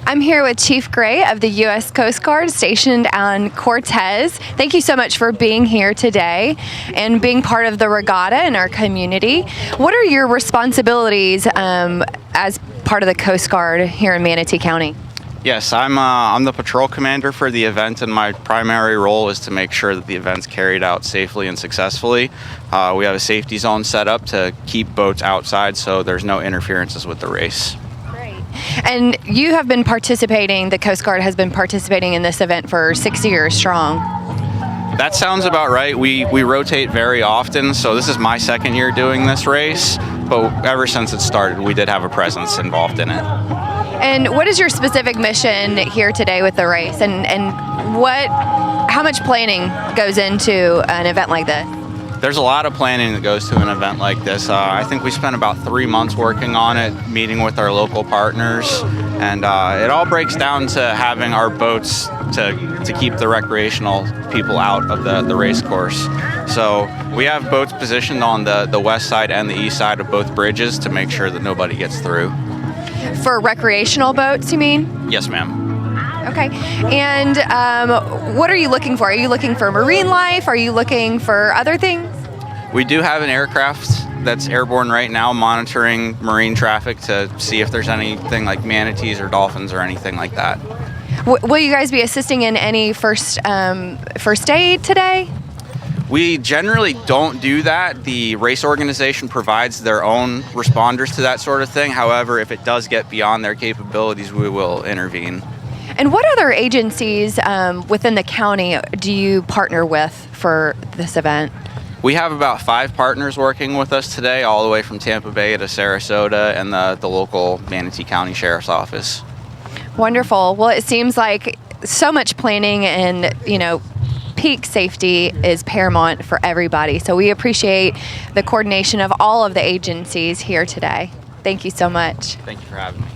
I'm here with Chief Gray of the U.S. Coast Guard stationed on Cortez. Thank you so much for being here today and being part of the regatta in our community. What are your responsibilities as part of the Coast Guard here in Manatee County? Yes, I'm the patrol commander for the event, and my primary role is to make sure that the event's carried out safely and successfully. We have a safety zone set up to keep boats outside so there's no interferences with the race. Great. And you have been participating, the Coast Guard has been participating in this event for 6 years strong. That sounds about right. We rotate very often, so this is my second year doing this race, but ever since it started, we did have a presence involved in it. And what is your specific mission here today with the race, and how much planning goes into an event like this? There's a lot of planning that goes to an event like this. I think we spent about 3 months working on it, meeting with our local partners, and it all breaks down to having our boats to keep the recreational people out of the race course. So we have boats positioned on the west side and the east side of both bridges to make sure that nobody gets through. For recreational boats, you mean? Yes, ma'am. Okay. And what are you looking for? Are you looking for marine life? Are you looking for other things? We do have an aircraft that's airborne right now monitoring marine traffic to see if there's anything like manatees or dolphins or anything like that. Will you guys be assisting in any first aid today? We generally don't do that. The race organization provides their own responders to that sort of thing. However, if it does get beyond their capabilities, we will intervene. And what other agencies within the county do you partner with for this event? We have about 5 partners working with us today, all the way from Tampa Bay to Sarasota and the local Manatee County Sheriff's Office. Wonderful. Well, it seems like so much planning and, peak safety is paramount for everybody. So we appreciate the coordination of all of the agencies here today. Thank you so much. Thank you for having me.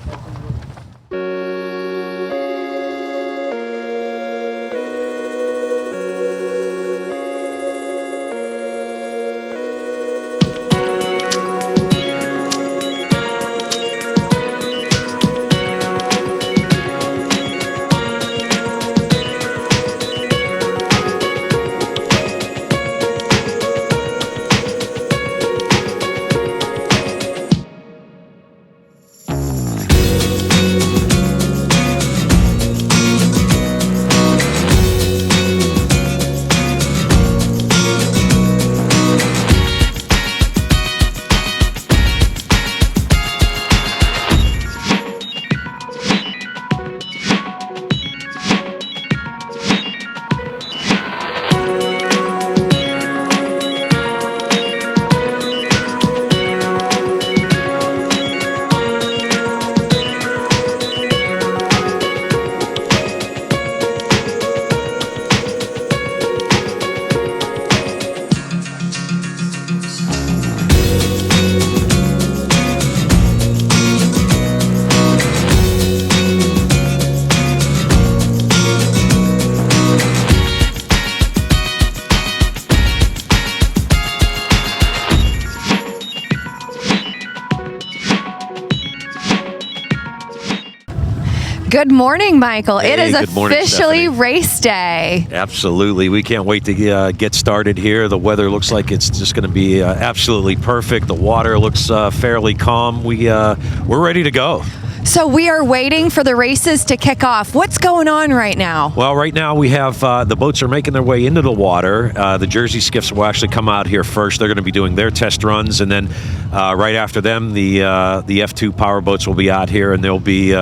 Good morning, Michael. Hey, it is good morning, officially Stephanie. race day. Absolutely. We can't wait to get started here. The weather looks like it's just going to be absolutely perfect. The water looks fairly calm. We're ready to go. So we are waiting for the races to kick off. What's going on right now? Well, right now we have the boats are making their way into the water. The Jersey skiffs will actually come out here first. They're going to be doing their test runs, and then right after them, the F2 power boats will be out here, and they'll be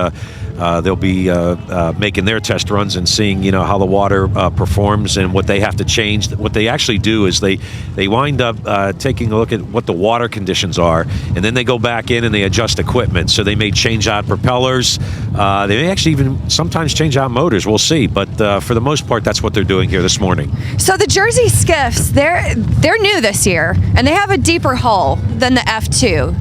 making their test runs and seeing how the water performs and what they have to change. What they actually do is they wind up taking a look at what the water conditions are, and then they go back in and they adjust equipment. So they may change out propellers. They may actually even sometimes change out motors. We'll see. But for the most part, that's what they're doing here this morning. So the Jersey skiffs, they're new this year, and they have a deeper hull than the F2.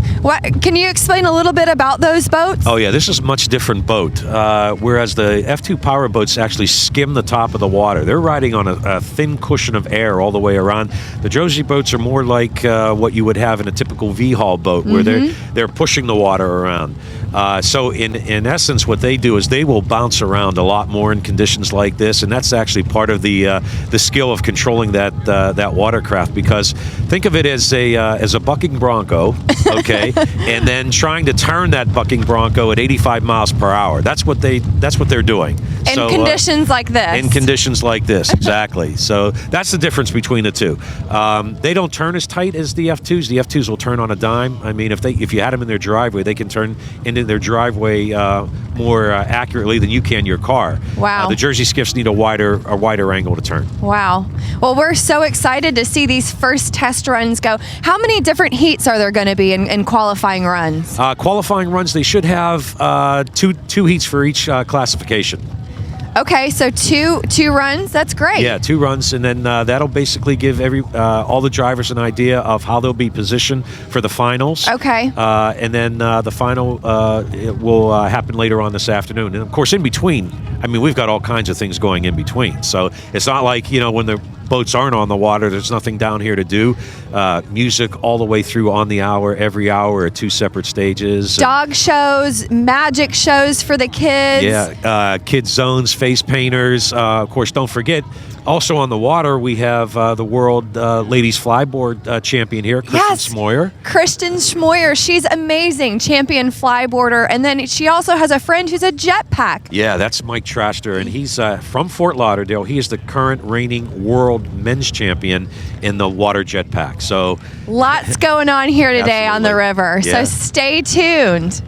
Can you explain a little bit about those boats? Oh yeah, this is a much different boat. Whereas the F2 power boats actually skim the top of the water. They're riding on a thin cushion of air all the way around. The Jersey boats are more like what you would have in a typical V-hull boat, where they're pushing the water around. So in essence, what they do is they will bounce around a lot more in conditions like this, and that's actually part of the skill of controlling that watercraft. Because think of it as a bucking bronco, okay, and then trying to turn that bucking bronco at 85 miles per hour. That's what they're doing. In conditions like this. In conditions like this, exactly. So that's the difference between the two. They don't turn as tight as the F2s. The F2s will turn on a dime. I mean, if you had them in their driveway, they can turn into their driveway more accurately than you can your car. Wow. The Jersey Skiffs need a wider angle to turn. Wow. Well, we're so excited to see these first test runs go. How many different heats are there going to be in qualifying runs? Qualifying runs, they should have two heats for each classification. Okay, so two runs. That's great. Yeah, 2 runs, and then that'll basically give all the drivers an idea of how they'll be positioned for the finals. Okay. And then the final it will happen later on this afternoon. And of course, in between, I mean, we've got all kinds of things going in between. So it's not like, when the boats aren't on the water, there's nothing down here to do. Music all the way through on the hour, every hour at 2 separate stages. Dog shows, magic shows for the kids. Yeah, kids zones, face painters. Of course, don't forget, also on the water, we have the world ladies flyboard champion here, Kristen Smoyer. Kristen Smoyer, she's amazing, champion flyboarder. And then she also has a friend who's a jetpack. Yeah, that's Mike Traster, and he's from Fort Lauderdale. He is the current reigning world men's champion in the water jetpack. So lots going on here today on the river. Yeah. So stay tuned.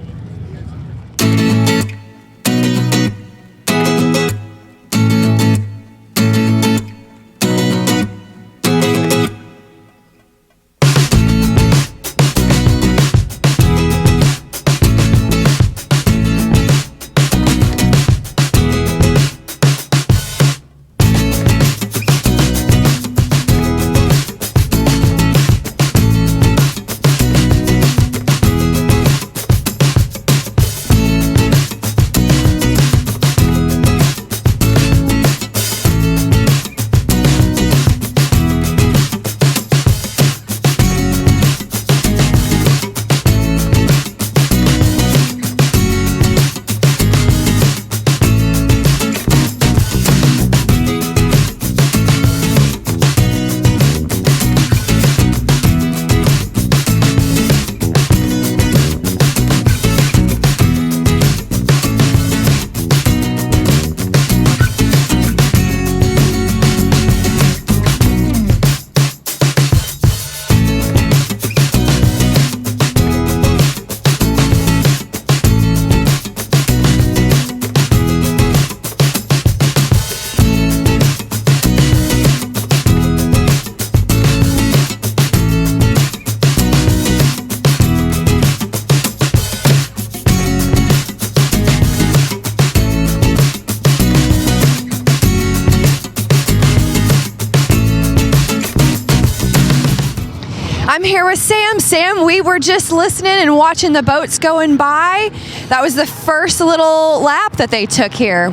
I'm here with Sam. Sam, we were just listening and watching the boats going by. That was the first little lap that they took here.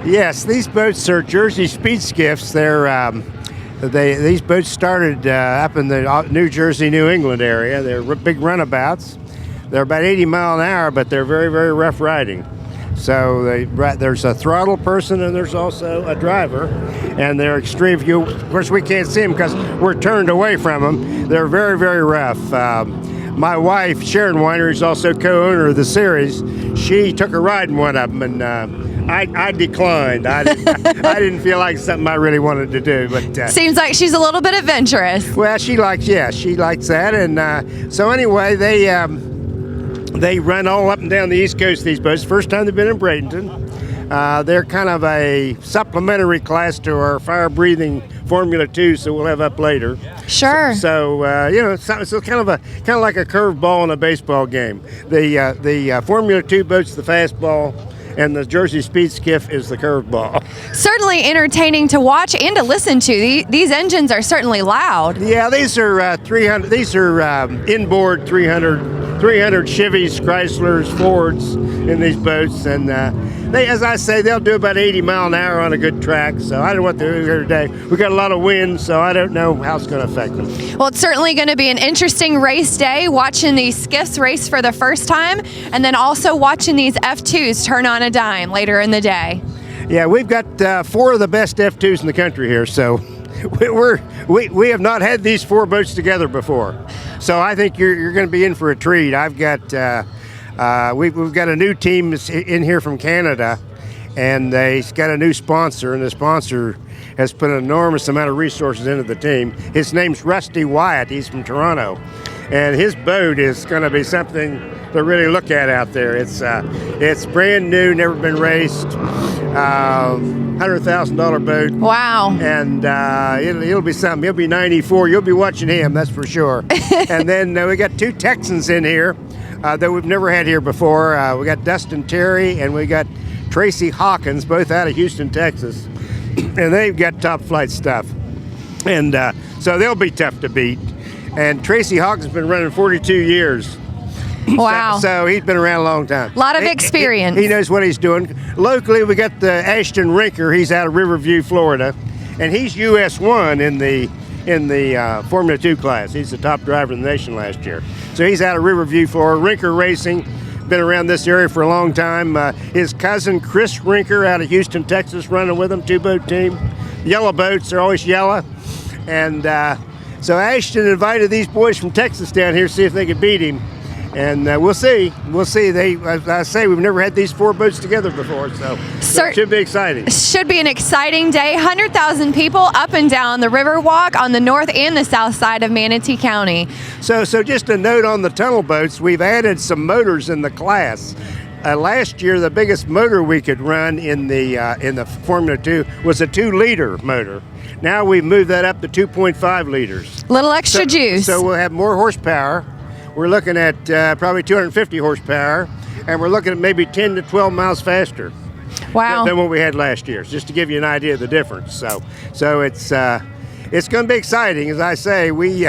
Yes, these boats are Jersey speed skiffs. These boats started up in the New Jersey, New England area. They're big runabouts. They're about 80 mile an hour, but they're very, very rough riding. So there's a throttle person and there's also a driver, and they're extreme. Of course, we can't see them because we're turned away from them. They're very, very rough. My wife, Sharon Weiner, is also co-owner of the series. She took a ride in one of them, and I declined. I didn't feel like something I really wanted to do. But seems like she's a little bit adventurous. Well, she likes that, and so anyway, they run all up and down the East Coast, these boats. First time they've been in Bradenton. They're kind of a supplementary class to our fire-breathing Formula 2, so we'll have up later. Sure. So it's kind of like a curveball in a baseball game. The Formula 2 boat's the fastball, and the Jersey Speed Skiff is the curveball. Certainly entertaining to watch and to listen to. These engines are certainly loud. Yeah, these are 300. These are inboard 300 300 Chevys, Chryslers, Fords in these boats, and they, as I say, they'll do about 80 mile an hour on a good track. So I don't know what they're doing here today. We got a lot of wind, so I don't know how it's going to affect them. Well, it's certainly going to be an interesting race day, watching these skiffs race for the first time, and then also watching these F2s turn on a dime later in the day. Yeah, we've got 4 of the best F2s in the country here, so we have not had these 4 boats together before. So I think you're going to be in for a treat. I've got we've got a new team in here from Canada, and they've got a new sponsor, and the sponsor has put an enormous amount of resources into the team. His name's Rusty Wyatt. He's from Toronto, and his boat is going to be something to really look at out there. It's brand new, never been raced, $100,000 boat. Wow! And it'll be something. He'll be 94. You'll be watching him, that's for sure. And then we got 2 Texans in here that we've never had here before. We got Dustin Terry and we got Tracy Hawkins, both out of Houston, Texas, and they've got top flight stuff. And so they'll be tough to beat. And Tracy Hawkins has been running 42 years. Wow. So he's been around a long time. A lot of experience. He knows what he's doing. Locally, we got the Ashton Rinker. He's out of Riverview, Florida, and he's US1 in the Formula 2 class. He's the top driver in the nation last year. So he's out of Riverview, Florida. Rinker Racing, been around this area for a long time. His cousin Chris Rinker out of Houston, Texas, running with him, 2-boat team. Yellow boats, they're always yellow. And so Ashton invited these boys from Texas down here to see if they could beat him. And we'll see. We'll see. As I say, we've never had these 4 boats together before, so it should be exciting. Should be an exciting day. 100,000 people up and down the Riverwalk on the north and the south side of Manatee County. So just a note on the tunnel boats, we've added some motors in the class. Last year, the biggest motor we could run in the Formula 2 was a 2-liter motor. Now we've moved that up to 2.5 liters. Little extra juice. So we'll have more horsepower. We're looking at probably 250 horsepower, and we're looking at maybe 10 to 12 miles faster. Wow. Than what we had last year, just to give you an idea of the difference. So it's going to be exciting. As I say, we've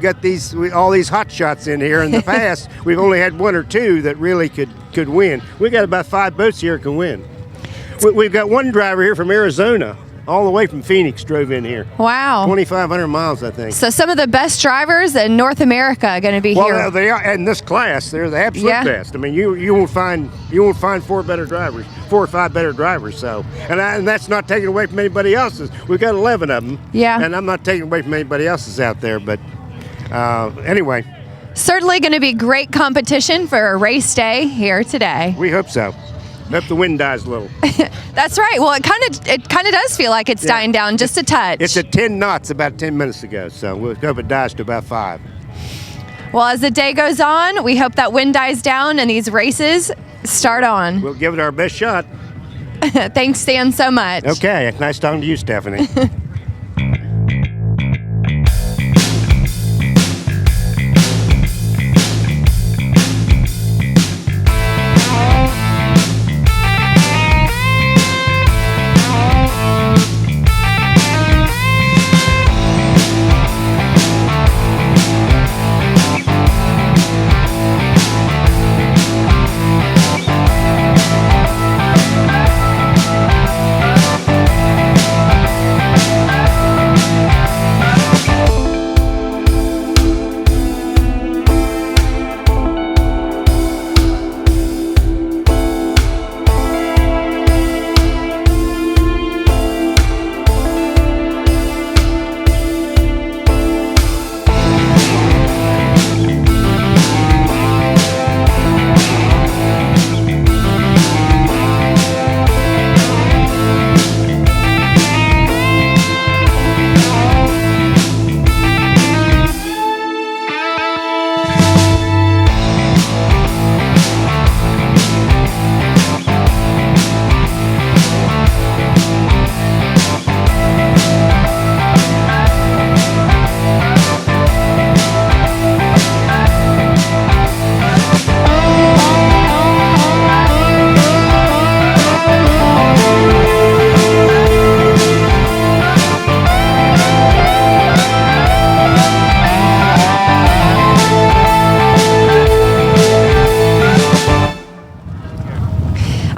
got all these hot shots in here. In the past, we've only had 1 or 2 that really could win. We got about 5 boats here that can win. We've got 1 driver here from Arizona, all the way from Phoenix, drove in here. Wow. 2,500 miles, I think. So some of the best drivers in North America are going to be here. Well, they are in this class. They're the absolute best. I mean, you won't find 4 or 5 better drivers. So, and that's not taken away from anybody else's. We've got 11 of them. Yeah. And I'm not taking away from anybody else's out there. But anyway. Certainly going to be great competition for a race day here today. We hope so. Hope the wind dies a little. That's right. Well, it kind of does feel like it's dying down just a touch. It's at 10 knots about 10 minutes ago, so we'll hope it dies to about 5. Well, as the day goes on, we hope that wind dies down and these races start on. We'll give it our best shot. Thanks, Stan, so much. Okay. Nice talking to you, Stephanie.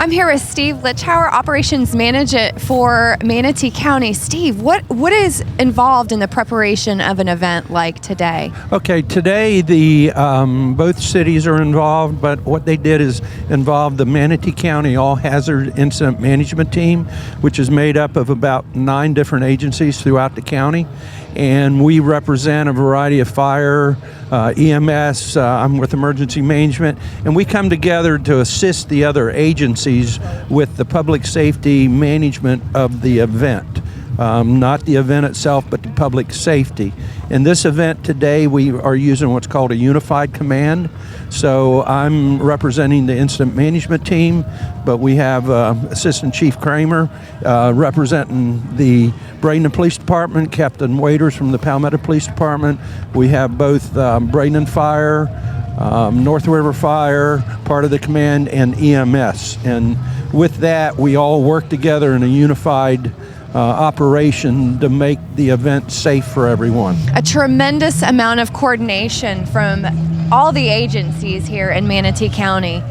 I'm here with Steve Litchauer, Operations Manager for Manatee County. Steve, what is involved in the preparation of an event like today? Okay, today the both cities are involved, but what they did is involve the Manatee County All Hazard Incident Management Team, which is made up of about 9 different agencies throughout the county. And we represent a variety of fire, EMS, I'm with emergency management, and we come together to assist the other agencies with the public safety management of the event. Not the event itself, but the public safety. In this event today, we are using what's called a unified command. So I'm representing the incident management team, but we have Assistant Chief Kramer representing the Bradenton Police Department, Captain Waiters from the Palmetto Police Department. We have both Bradenton Fire, North River Fire, part of the command, and EMS. And with that, we all work together in a unified operation to make the event safe for everyone. A tremendous amount of coordination from all the agencies here in Manatee County.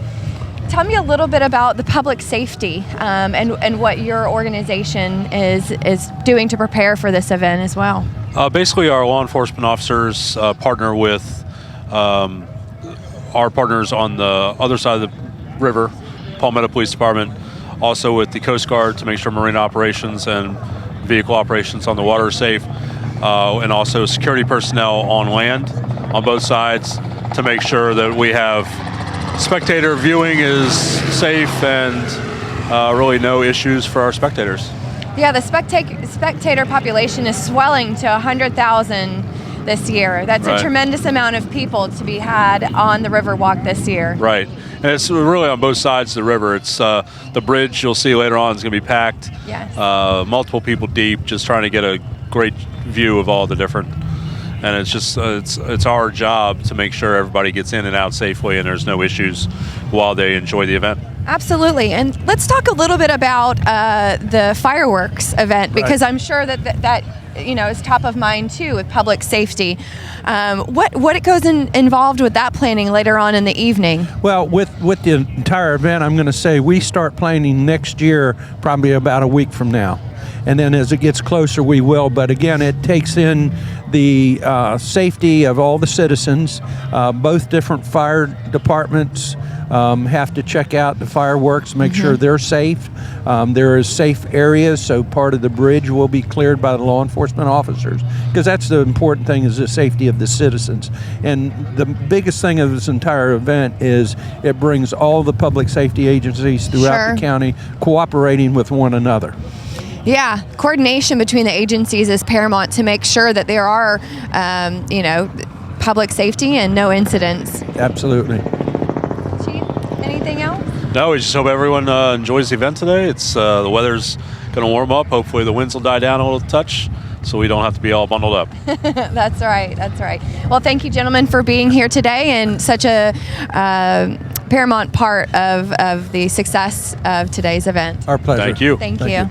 Tell me a little bit about the public safety and what your organization is doing to prepare for this event as well. Basically, our law enforcement officers partner with our partners on the other side of the river, Palmetto Police Department, also with the Coast Guard to make sure marine operations and vehicle operations on the water are safe, and also security personnel on land on both sides to make sure that we have spectator viewing is safe and really no issues for our spectators. Yeah, the spectator population is swelling to 100,000 this year. That's Right. a tremendous amount of people to be had on the Riverwalk this year. Right, and it's really on both sides of the river. It's the bridge you'll see later on is going to be packed. Yes. Multiple people deep, just trying to get a great view of all the different. And it's just it's our job to make sure everybody gets in and out safely and there's no issues while they enjoy the event. Absolutely. And let's talk a little bit about the fireworks event, because I'm sure that is top of mind too with public safety. What it goes involved with that planning later on in the evening? Well, with the entire event, I'm going to say we start planning next year, probably about a week from now. And then as it gets closer, we will. But again, it takes in the safety of all the citizens. Both different fire departments have to check out the fireworks, make sure they're safe. There is safe areas, so part of the bridge will be cleared by the law enforcement officers, because that's the important thing, is the safety of the citizens. And the biggest thing of this entire event is it brings all the public safety agencies throughout the county cooperating with one another. Yeah, coordination between the agencies is paramount to make sure that there are, public safety and no incidents. Absolutely. Chief, anything else? No, we just hope everyone enjoys the event today. It's the weather's going to warm up. Hopefully the winds will die down a little touch so we don't have to be all bundled up. That's right. That's right. Well, thank you, gentlemen, for being here today and such a paramount part of the success of today's event. Our pleasure. Thank you. Thank you.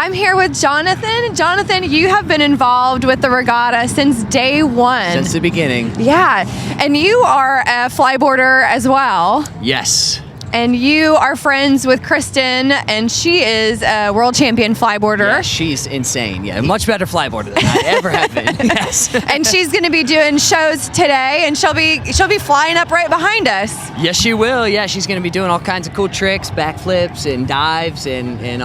I'm here with Jonathan. Jonathan, you have been involved with the regatta since day one. Since the beginning. Yeah, and you are a flyboarder as well. Yes. And you are friends with Kristen, and she is a world champion flyboarder. Yeah, she's insane. Yeah, much better flyboarder than I ever have been. Yes. And she's going to be doing shows today, and she'll be flying up right behind us. Yes, she will. Yeah, she's going to be doing all kinds of cool tricks, backflips and dives, and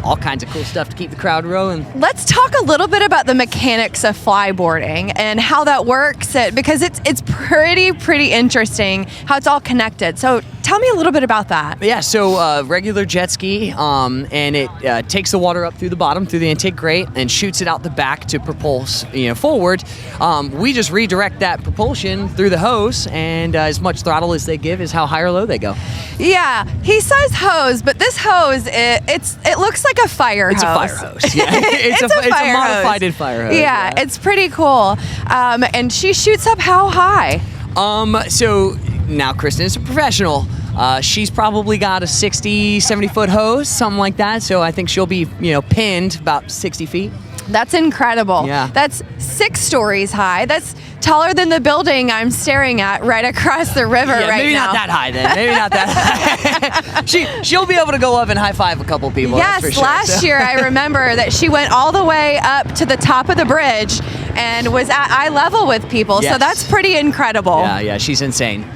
all kinds of cool stuff to keep the crowd rolling. Let's talk a little bit about the mechanics of flyboarding and how that works, because it's pretty interesting how it's all connected. So tell me a little bit about that. Yeah, so regular jet ski, and it takes the water up through the bottom, through the intake grate, and shoots it out the back to propulse forward. We just redirect that propulsion through the hose, and as much throttle as they give is how high or low they go. Yeah, he says hose, but this hose, it looks like a fire hose. It's a fire hose. Yeah, it's a modified fire hose. Yeah, it's pretty cool. And she shoots up how high? So now Kristen is a professional. She's probably got a 60, 70-foot hose, something like that. So I think she'll be, pinned about 60 feet. That's incredible. Yeah. That's 6 stories high. That's taller than the building I'm staring at right across the river right now. Maybe not that high then. Maybe not that high. She'll be able to go up and high five a couple people. Yes, that's for sure, last year I remember that she went all the way up to the top of the bridge and was at eye level with people. Yes. So that's pretty incredible. Yeah, she's insane.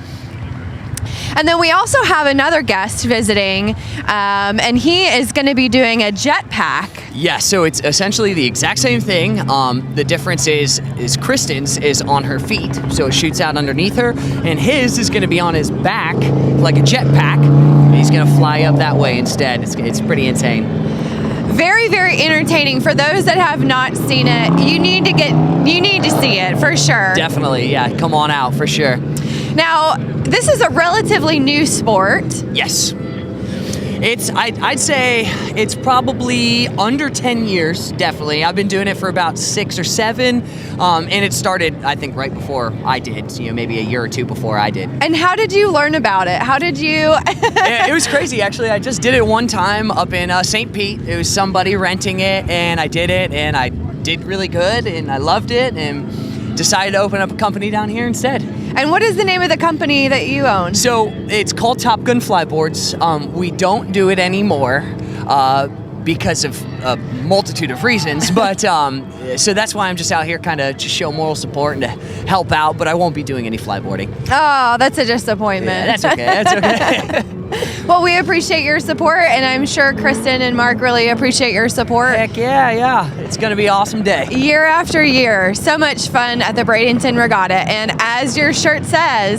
And then we also have another guest visiting, and he is going to be doing a jetpack. Yeah, so it's essentially the exact same thing. The difference is Kristen's is on her feet, so it shoots out underneath her, and his is going to be on his back like a jetpack, and he's going to fly up that way instead. It's pretty insane. Very, very entertaining. For those that have not seen it, you need to see it for sure. Definitely, yeah. Come on out for sure. Now, this is a relatively new sport. Yes. I'd say it's probably under 10 years, definitely. I've been doing it for about 6 or 7, and it started, I think, right before I did, maybe a year or 2 before I did. And how did you learn about it? How did you... It was crazy, actually. I just did it one time up in St. Pete. It was somebody renting it, and I did it, and I did really good, and I loved it, and decided to open up a company down here instead. And what is the name of the company that you own? So it's called Top Gun Flyboards. We don't do it anymore because of a multitude of reasons, but so that's why I'm just out here kind of to show moral support and to help out, but I won't be doing any flyboarding. Oh, that's a disappointment. Yeah, that's okay. That's okay. Well, we appreciate your support, and I'm sure Kristen and Mark really appreciate your support. Heck yeah. It's going to be an awesome day. Year after year, so much fun at the Bradenton Regatta, and as your shirt says,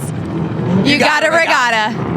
you got a regatta.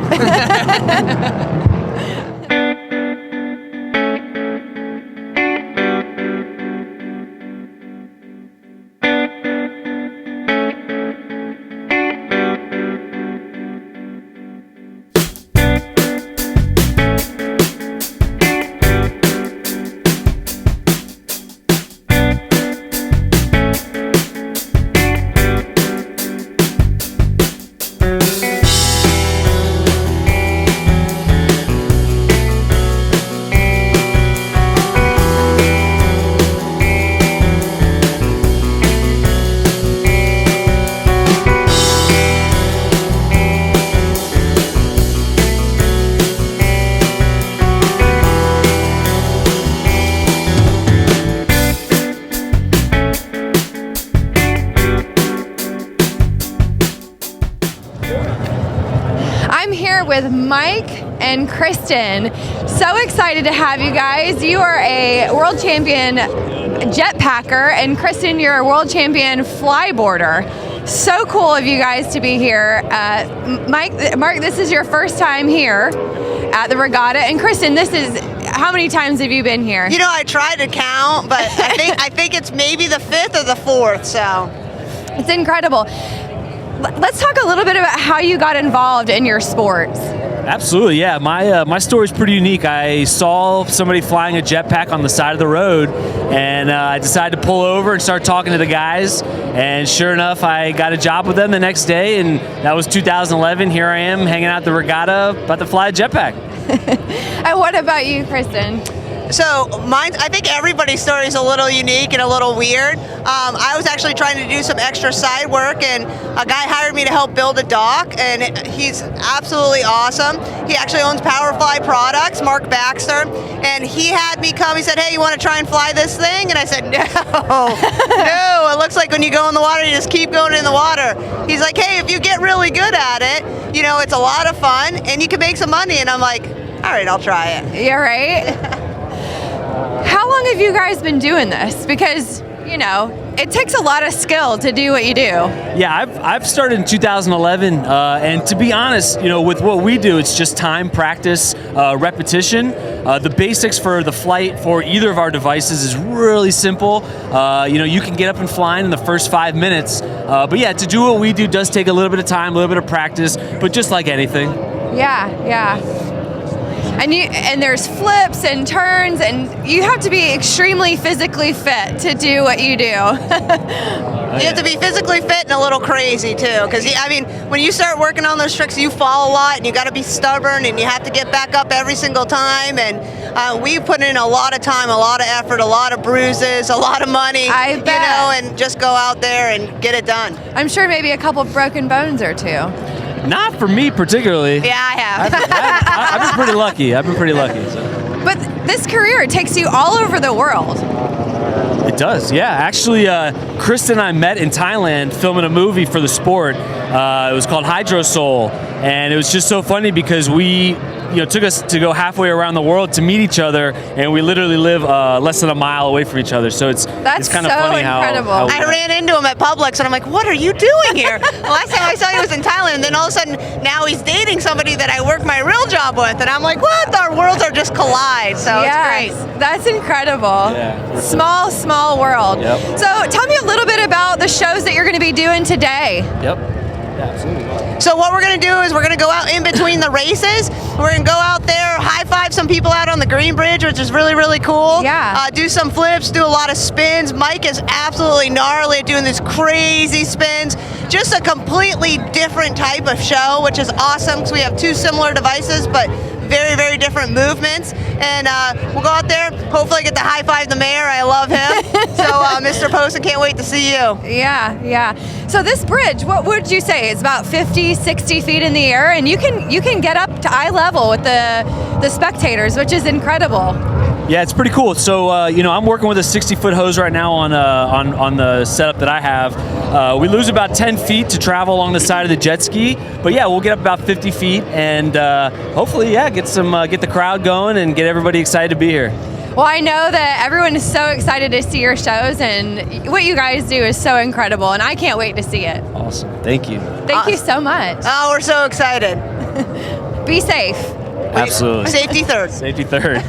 With Mike and Kristen. So excited to have you guys. You are a world champion jetpacker, and Kristen, you're a world champion flyboarder. So cool of you guys to be here. Mark, this is your first time here at the regatta, and Kristen, this is, how many times have you been here? I tried to count, but I think it's maybe the 5th or the 4th, so. It's incredible. Let's talk a little bit about how you got involved in your sports. Absolutely, yeah. My story's pretty unique. I saw somebody flying a jetpack on the side of the road, and I decided to pull over and start talking to the guys. And sure enough, I got a job with them the next day, and that was 2011. Here I am hanging out at the regatta, about to fly a jetpack. And what about you, Kristen? So I think everybody's story is a little unique and a little weird. I was actually trying to do some extra side work, and a guy hired me to help build a dock, and he's absolutely awesome. He actually owns Powerfly Products, Mark Baxter, and he had me come. He said, "Hey, you want to try and fly this thing?" And I said, "No, no. It looks like when you go in the water, you just keep going in the water." He's like, "Hey, if you get really good at it, you know, it's a lot of fun, and you can make some money." And I'm like, "All right, I'll try it." Yeah, right? How long have you guys been doing this? Because, you know, it takes a lot of skill to do what you do. Yeah, I've started in 2011, and to be honest, you know, with what we do, it's just time, practice, repetition. The basics for the flight for either of our devices is really simple. You know, you can get up and fly in the first 5 minutes. But yeah, to do what we do does take a little bit of time, a little bit of practice, but just like anything. Yeah. And there's flips and turns, and you have to be extremely physically fit to do what you do. You have to be physically fit and a little crazy too, because I mean, when you start working on those tricks, you fall a lot, and you got to be stubborn, and you have to get back up every single time. And we put in a lot of time, a lot of effort, a lot of bruises, a lot of money. I bet. You know, and just go out there and get it done. I'm sure maybe a couple broken bones or two. Not for me particularly. Yeah, I have. I've been pretty lucky. So. But this career takes you all over the world. It does, yeah. Actually, Krista and I met in Thailand filming a movie for the sport. It was called Hydro Soul, and it was just so funny because we, you know, took us to go halfway around the world to meet each other, and we literally live less than a mile away from each other. So it's kind of funny incredible. how I ran into him at Publix, and I'm like, "What are you doing here?" The last time I saw you was in Thailand, and then all of a sudden, now he's dating somebody that I work my real job with, and I'm like, "What? Our worlds are just collide." So it's great. That's incredible. Yeah. Small world. Yep. So tell me a little bit about the shows that you're going to be doing today. Yep. Yeah, absolutely. So what we're going to do is we're going to go out in between the races. We're going to go out there, high-five some people out on the Green Bridge, which is really, really cool. Yeah. Do some flips, do a lot of spins. Mike is absolutely gnarly at doing these crazy spins. Just a completely different type of show, which is awesome because we have two similar devices, but very, very different movements. And we'll go out there, hopefully get to high-five the mayor. I love him. So, Mr. Poston, can't wait to see you. Yeah. So this bridge, what would you say? It's about 50, 60 feet in the air, and you can get up to eye level with the spectators, which is incredible. Yeah, it's pretty cool. So, you know, I'm working with a 60-foot hose right now on the setup that I have. We lose about 10 feet to travel along the side of the jet ski, but yeah, we'll get up about 50 feet and hopefully, get the crowd going and get everybody excited to be here. Well, I know that everyone is so excited to see your shows, and what you guys do is so incredible, and I can't wait to see it. Awesome. Thank you. Thank you so much. Oh, we're so excited. Be safe. Absolutely. Safety third. Safety third.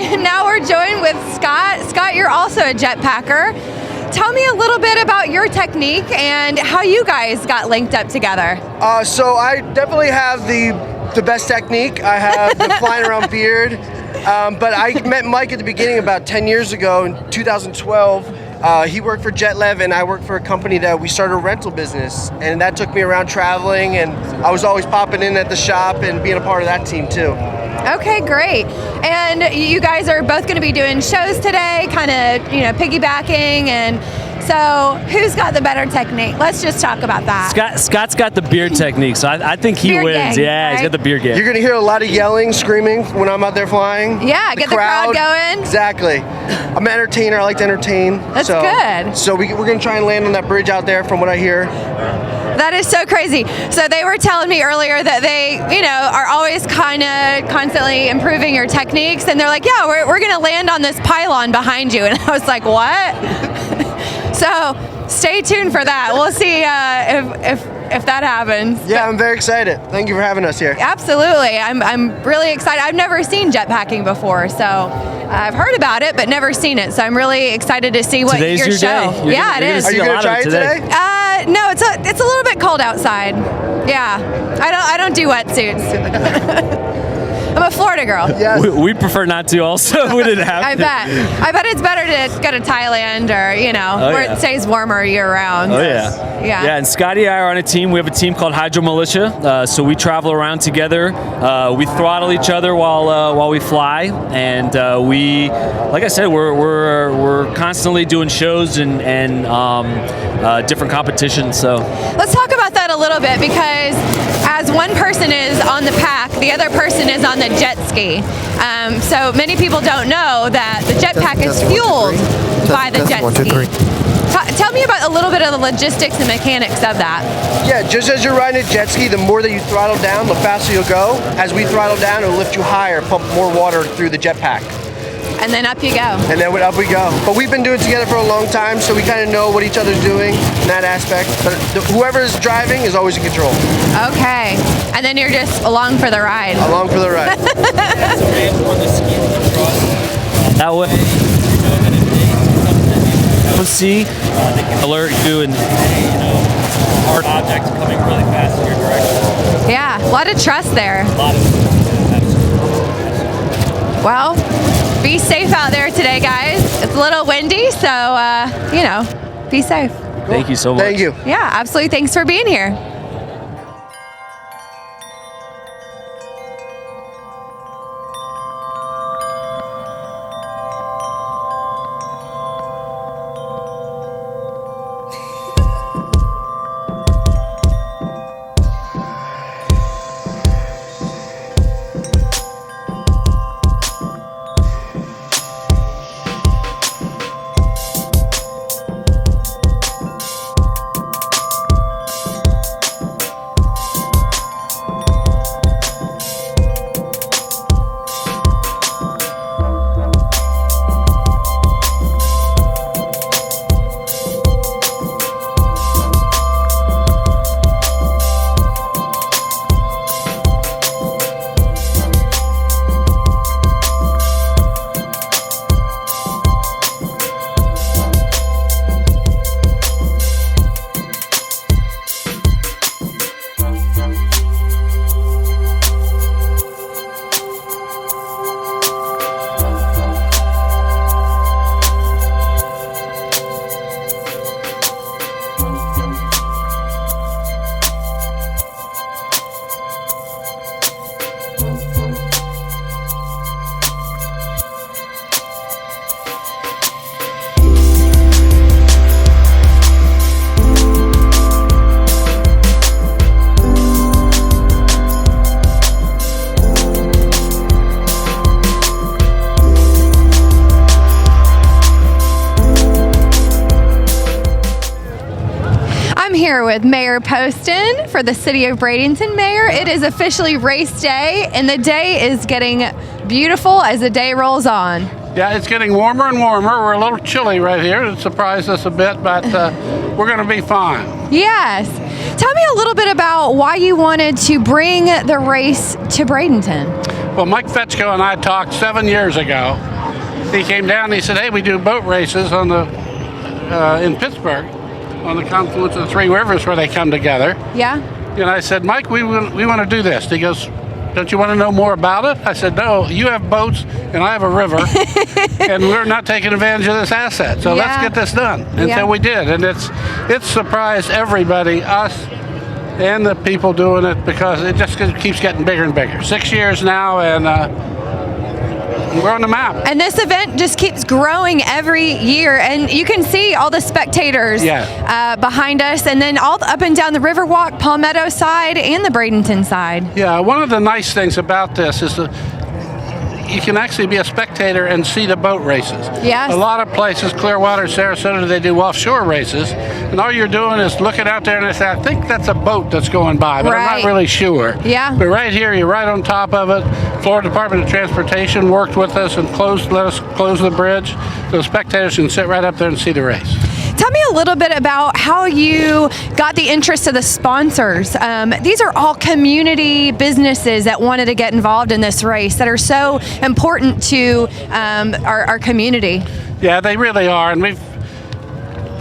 And now we're joined with Scott. Scott, you're also a jetpacker. tell me a little bit about your technique and how you guys got linked up together. So I definitely have the best technique. I have the flying around beard. But I met Mike at the beginning about 10 years ago in 2012. He worked for JetLev and I worked for a company that we started a rental business. And that took me around traveling, and I was always popping in at the shop and being a part of that team too. Okay, great. And you guys are both going to be doing shows today, kind of, piggybacking. And so who's got the better technique? Let's just talk about that. Scott's got the beard technique, so I think he Beard wins. gang, Yeah, he's right? got the beard game. You're gonna hear a lot of yelling, screaming when I'm out there flying. Yeah, get the crowd going. Exactly. I'm an entertainer. I like to entertain. That's good. So we're gonna try and land on that bridge out there, from what I hear. That is so crazy. So they were telling me earlier that they, are always kind of constantly improving your techniques, and they're like, yeah, we're going to land on this pylon behind you. And I was like, what? So stay tuned for that. We'll see if that happens. Yeah, I'm very excited. Thank you for having us here. Absolutely. I'm really excited. I've never seen jetpacking before, so I've heard about it but never seen it. So I'm really excited to see what Today's your your show. day. Yeah, it is. Are you going to try it today? No, it's a little bit cold outside. Yeah. I don't do wetsuits. I'm a Florida girl. Yes. We prefer not to also. We didn't have to. I bet it's better to go to Thailand or, where it stays warmer year round. Oh, yeah. Yeah. And Scotty and I are on a team. We have a team called Hydro Militia. So we travel around together. We throttle each other while we fly. And we, like I said, we're constantly doing shows and different competitions. So Let's talk about that a little bit, because as one person is on the pack, the other person is on the jet ski. So many people don't know that the jetpack is fueled by the jet ski. Tell me about a little bit of the logistics and mechanics of that. Yeah, just as you're riding a jet ski, the more that you throttle down, the faster you'll go. As we throttle down, it'll lift you higher, pump more water through the jetpack. And then up you go. And then up we go. But we've been doing it together for a long time, so we kind of know what each other's doing in that aspect. But whoever's driving is always in control. Okay. And then you're just along for the ride. Along for the ride. that way, see, alert you and hard objects coming really fast in your direction. Yeah, a lot of trust there. Well, be safe out there today, guys. It's a little windy, so, be safe. Thank you so much. Thank you. Yeah, absolutely. Thanks for being here. Here with Mayor Poston for the city of Bradenton. Mayor, it is officially race day, and the day is getting beautiful as the day rolls on. Yeah, it's getting warmer and warmer. We're a little chilly right here. It surprised us a bit, but we're going to be fine. Yes. Tell me a little bit about why you wanted to bring the race to Bradenton. Well, Mike Fetchko and I talked 7 years ago. He came down and he said, hey, we do boat races on the in Pittsburgh on the confluence of the three rivers where they come together. Yeah. And I said, Mike, we want to do this. He goes, don't you want to know more about it? I said, no, you have boats and I have a river, and we're not taking advantage of this asset. So let's get this done. And so we did. And it's surprised everybody, us and the people doing it, because it just keeps getting bigger and bigger. 6 years now, and we're on the map. And this event just keeps growing every year, and you can see all the spectators behind us, and then all up and down the Riverwalk, Palmetto side, and the Bradenton side. Yeah, one of the nice things about this is that you can actually be a spectator and see the boat races. Yes. A lot of places, Clearwater, Sarasota, they do offshore races, and all you're doing is looking out there and say, I think that's a boat that's going by, but I'm not really sure. Yeah. But right here, you're right on top of it. Florida Department of Transportation worked with us and let us close the bridge so the spectators can sit right up there and see the race. Tell me a little bit about how you got the interest of the sponsors. These are all community businesses that wanted to get involved in this race that are so important to our community. Yeah, they really are. And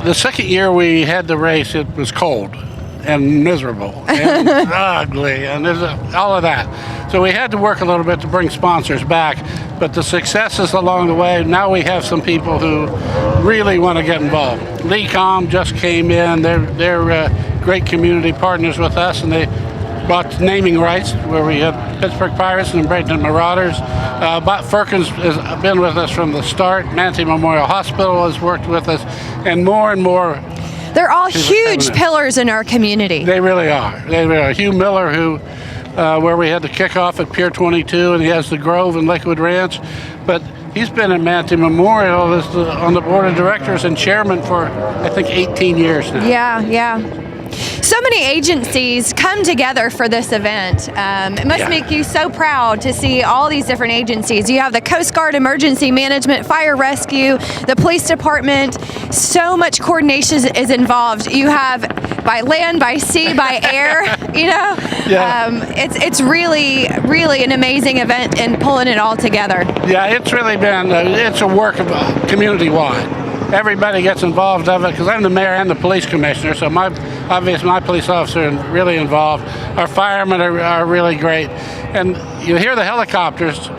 the second year we had the race, it was cold and miserable and ugly and there's all of that. So we had to work a little bit to bring sponsors back, but the successes along the way, now we have some people who really want to get involved. LECOM just came in, they're great community partners with us, and they bought naming rights where we had Pittsburgh Pirates and Bradenton Marauders. Bob Firkins has been with us from the start. Manatee Memorial Hospital has worked with us, and more. They're all huge pillars in our community. They really are. Hugh Miller, who where we had the kickoff at Pier 22, and he has the Grove and Lakewood Ranch, but he's been at Manatee Memorial on the board of directors and chairman for, I think, 18 years now. Yeah. So many agencies come together for this event. It must make you so proud to see all these different agencies. You have the Coast Guard Emergency Management, Fire Rescue, the Police Department. So much coordination is involved. You have by land, by sea, by air, it's really, really an amazing event and pulling it all together. Yeah, it's really been, it's a work of community-wide. Everybody gets involved of it, because I'm the mayor and the police commissioner, so my police officer is really involved. Our firemen are really great. And you hear the helicopters,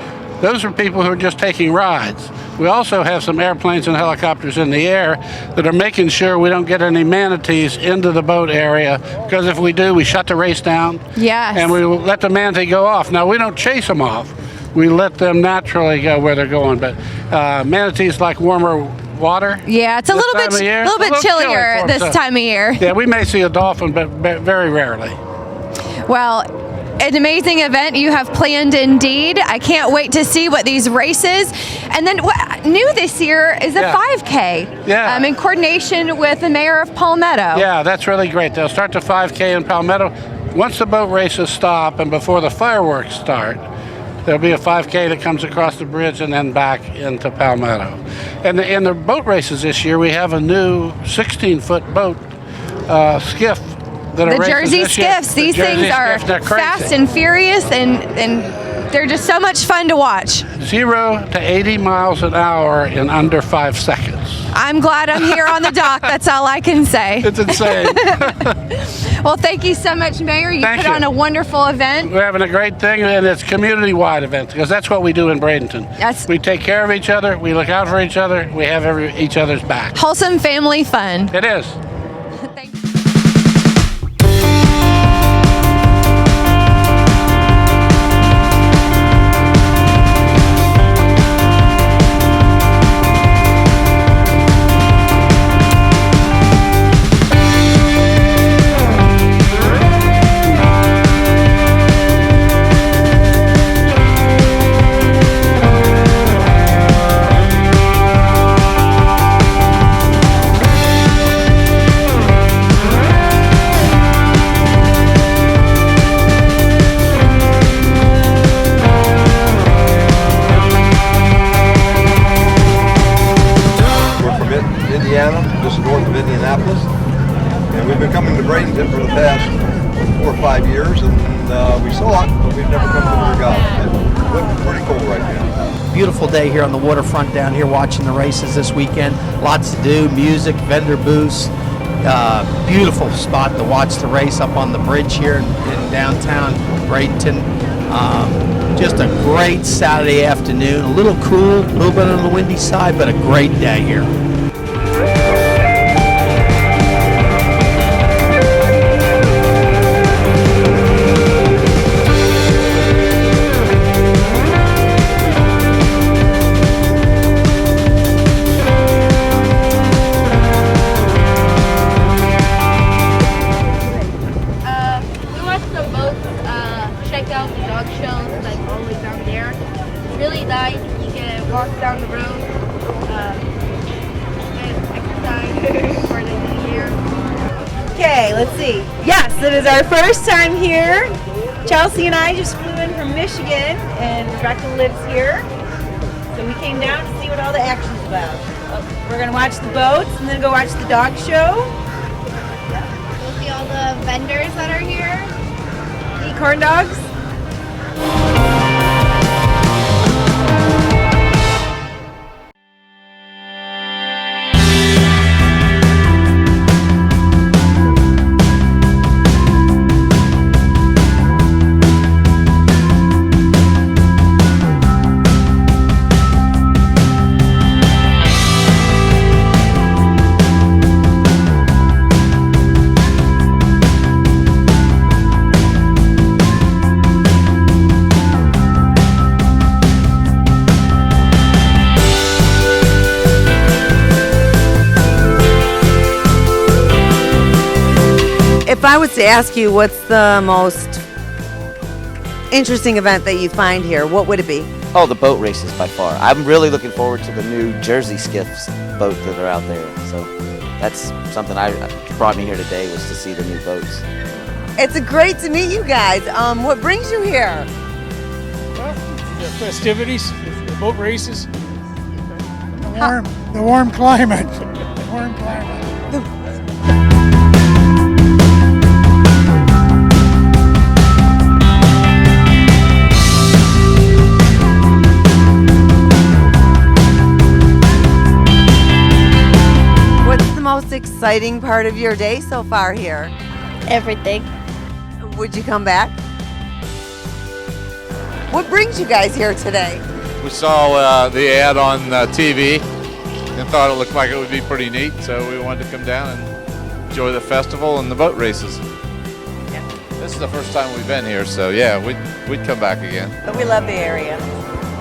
those are people who are just taking rides. We also have some airplanes and helicopters in the air that are making sure we don't get any manatees into the boat area, because if we do, we shut the race down. Yes. And we let the manatee go off. Now, we don't chase them off. We let them naturally go where they're going, but manatees like warmer water. Yeah, it's a little bit chillier this time of year. Yeah, we may see a dolphin, but very rarely. Well, an amazing event you have planned indeed. I can't wait to see what these races. And then what new this year is a 5K. Yeah. In coordination with the mayor of Palmetto. Yeah, that's really great. They'll start the 5K in Palmetto. Once the boat races stop and before the fireworks start, there'll be a 5K that comes across the bridge and then back into Palmetto. And in the boat races this year, we have a new 16-foot boat skiff. The Jersey skiffs. These things are fast and furious, and they're just so much fun to watch. 0 to 80 miles an hour in under 5 seconds. I'm glad I'm here on the dock. That's all I can say. It's insane. Well, thank you so much, Mayor. You put on a wonderful event. We're having a great thing, and it's a community-wide event, because that's what we do in Bradenton. Yes. We take care of each other, we look out for each other, we have each other's back. Wholesome family fun. It is. Thank you. beautiful day here on the waterfront down here watching the races this weekend. Lots to do, music, vendor booths. Beautiful spot to watch the race up on the bridge here in downtown Bradenton. Just a great Saturday afternoon. A little cool, a little bit on the windy side, but a great day here. Walk down the road, and exercise for the new year. Okay, let's see. Yes, it is our first time here. Chelsea and I just flew in from Michigan, and Rebecca lives here. So we came down to see what all the action's about. We're going to watch the boats and then go watch the dog show. We'll see all the vendors that are here. Eat corn dogs. If I was to ask you what's the most interesting event that you find here, what would it be? Oh, the boat races by far. I'm really looking forward to the new Jersey skiffs boat that are out there. So that's something brought me here today, was to see the new boats. It's great to meet you guys. What brings you here? Well, the festivities, the boat races. The warm climate. The warm climate. Most exciting part of your day so far here? Everything. Would you come back? What brings you guys here today? We saw the ad on TV and thought it looked like it would be pretty neat, so we wanted to come down and enjoy the festival and the boat races. Yeah. This is the first time we've been here, so yeah, we'd come back again. But we love the area.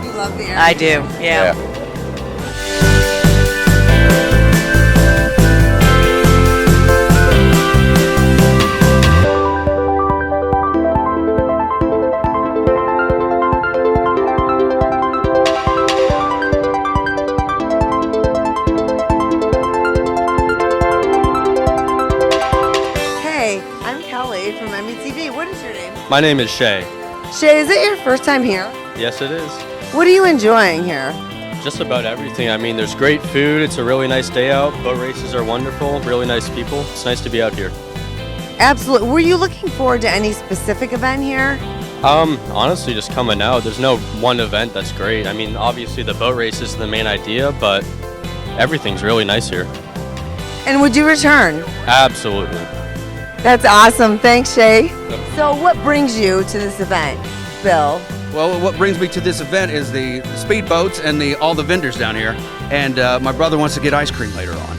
You love the area? I do, yeah. My name is Shay. Shay, is it your first time here? Yes, it is. What are you enjoying here? Just about everything. I mean, there's great food. It's a really nice day out. Boat races are wonderful. Really nice people. It's nice to be out here. Absolutely. Were you looking forward to any specific event here? Honestly, just coming out. There's no one event that's great. I mean, obviously the boat race is the main idea, but everything's really nice here. And would you return? Absolutely. That's awesome. Thanks, Shay. So what brings you to this event, Bill? Well, what brings me to this event is the speedboats and all the vendors down here. And my brother wants to get ice cream later on.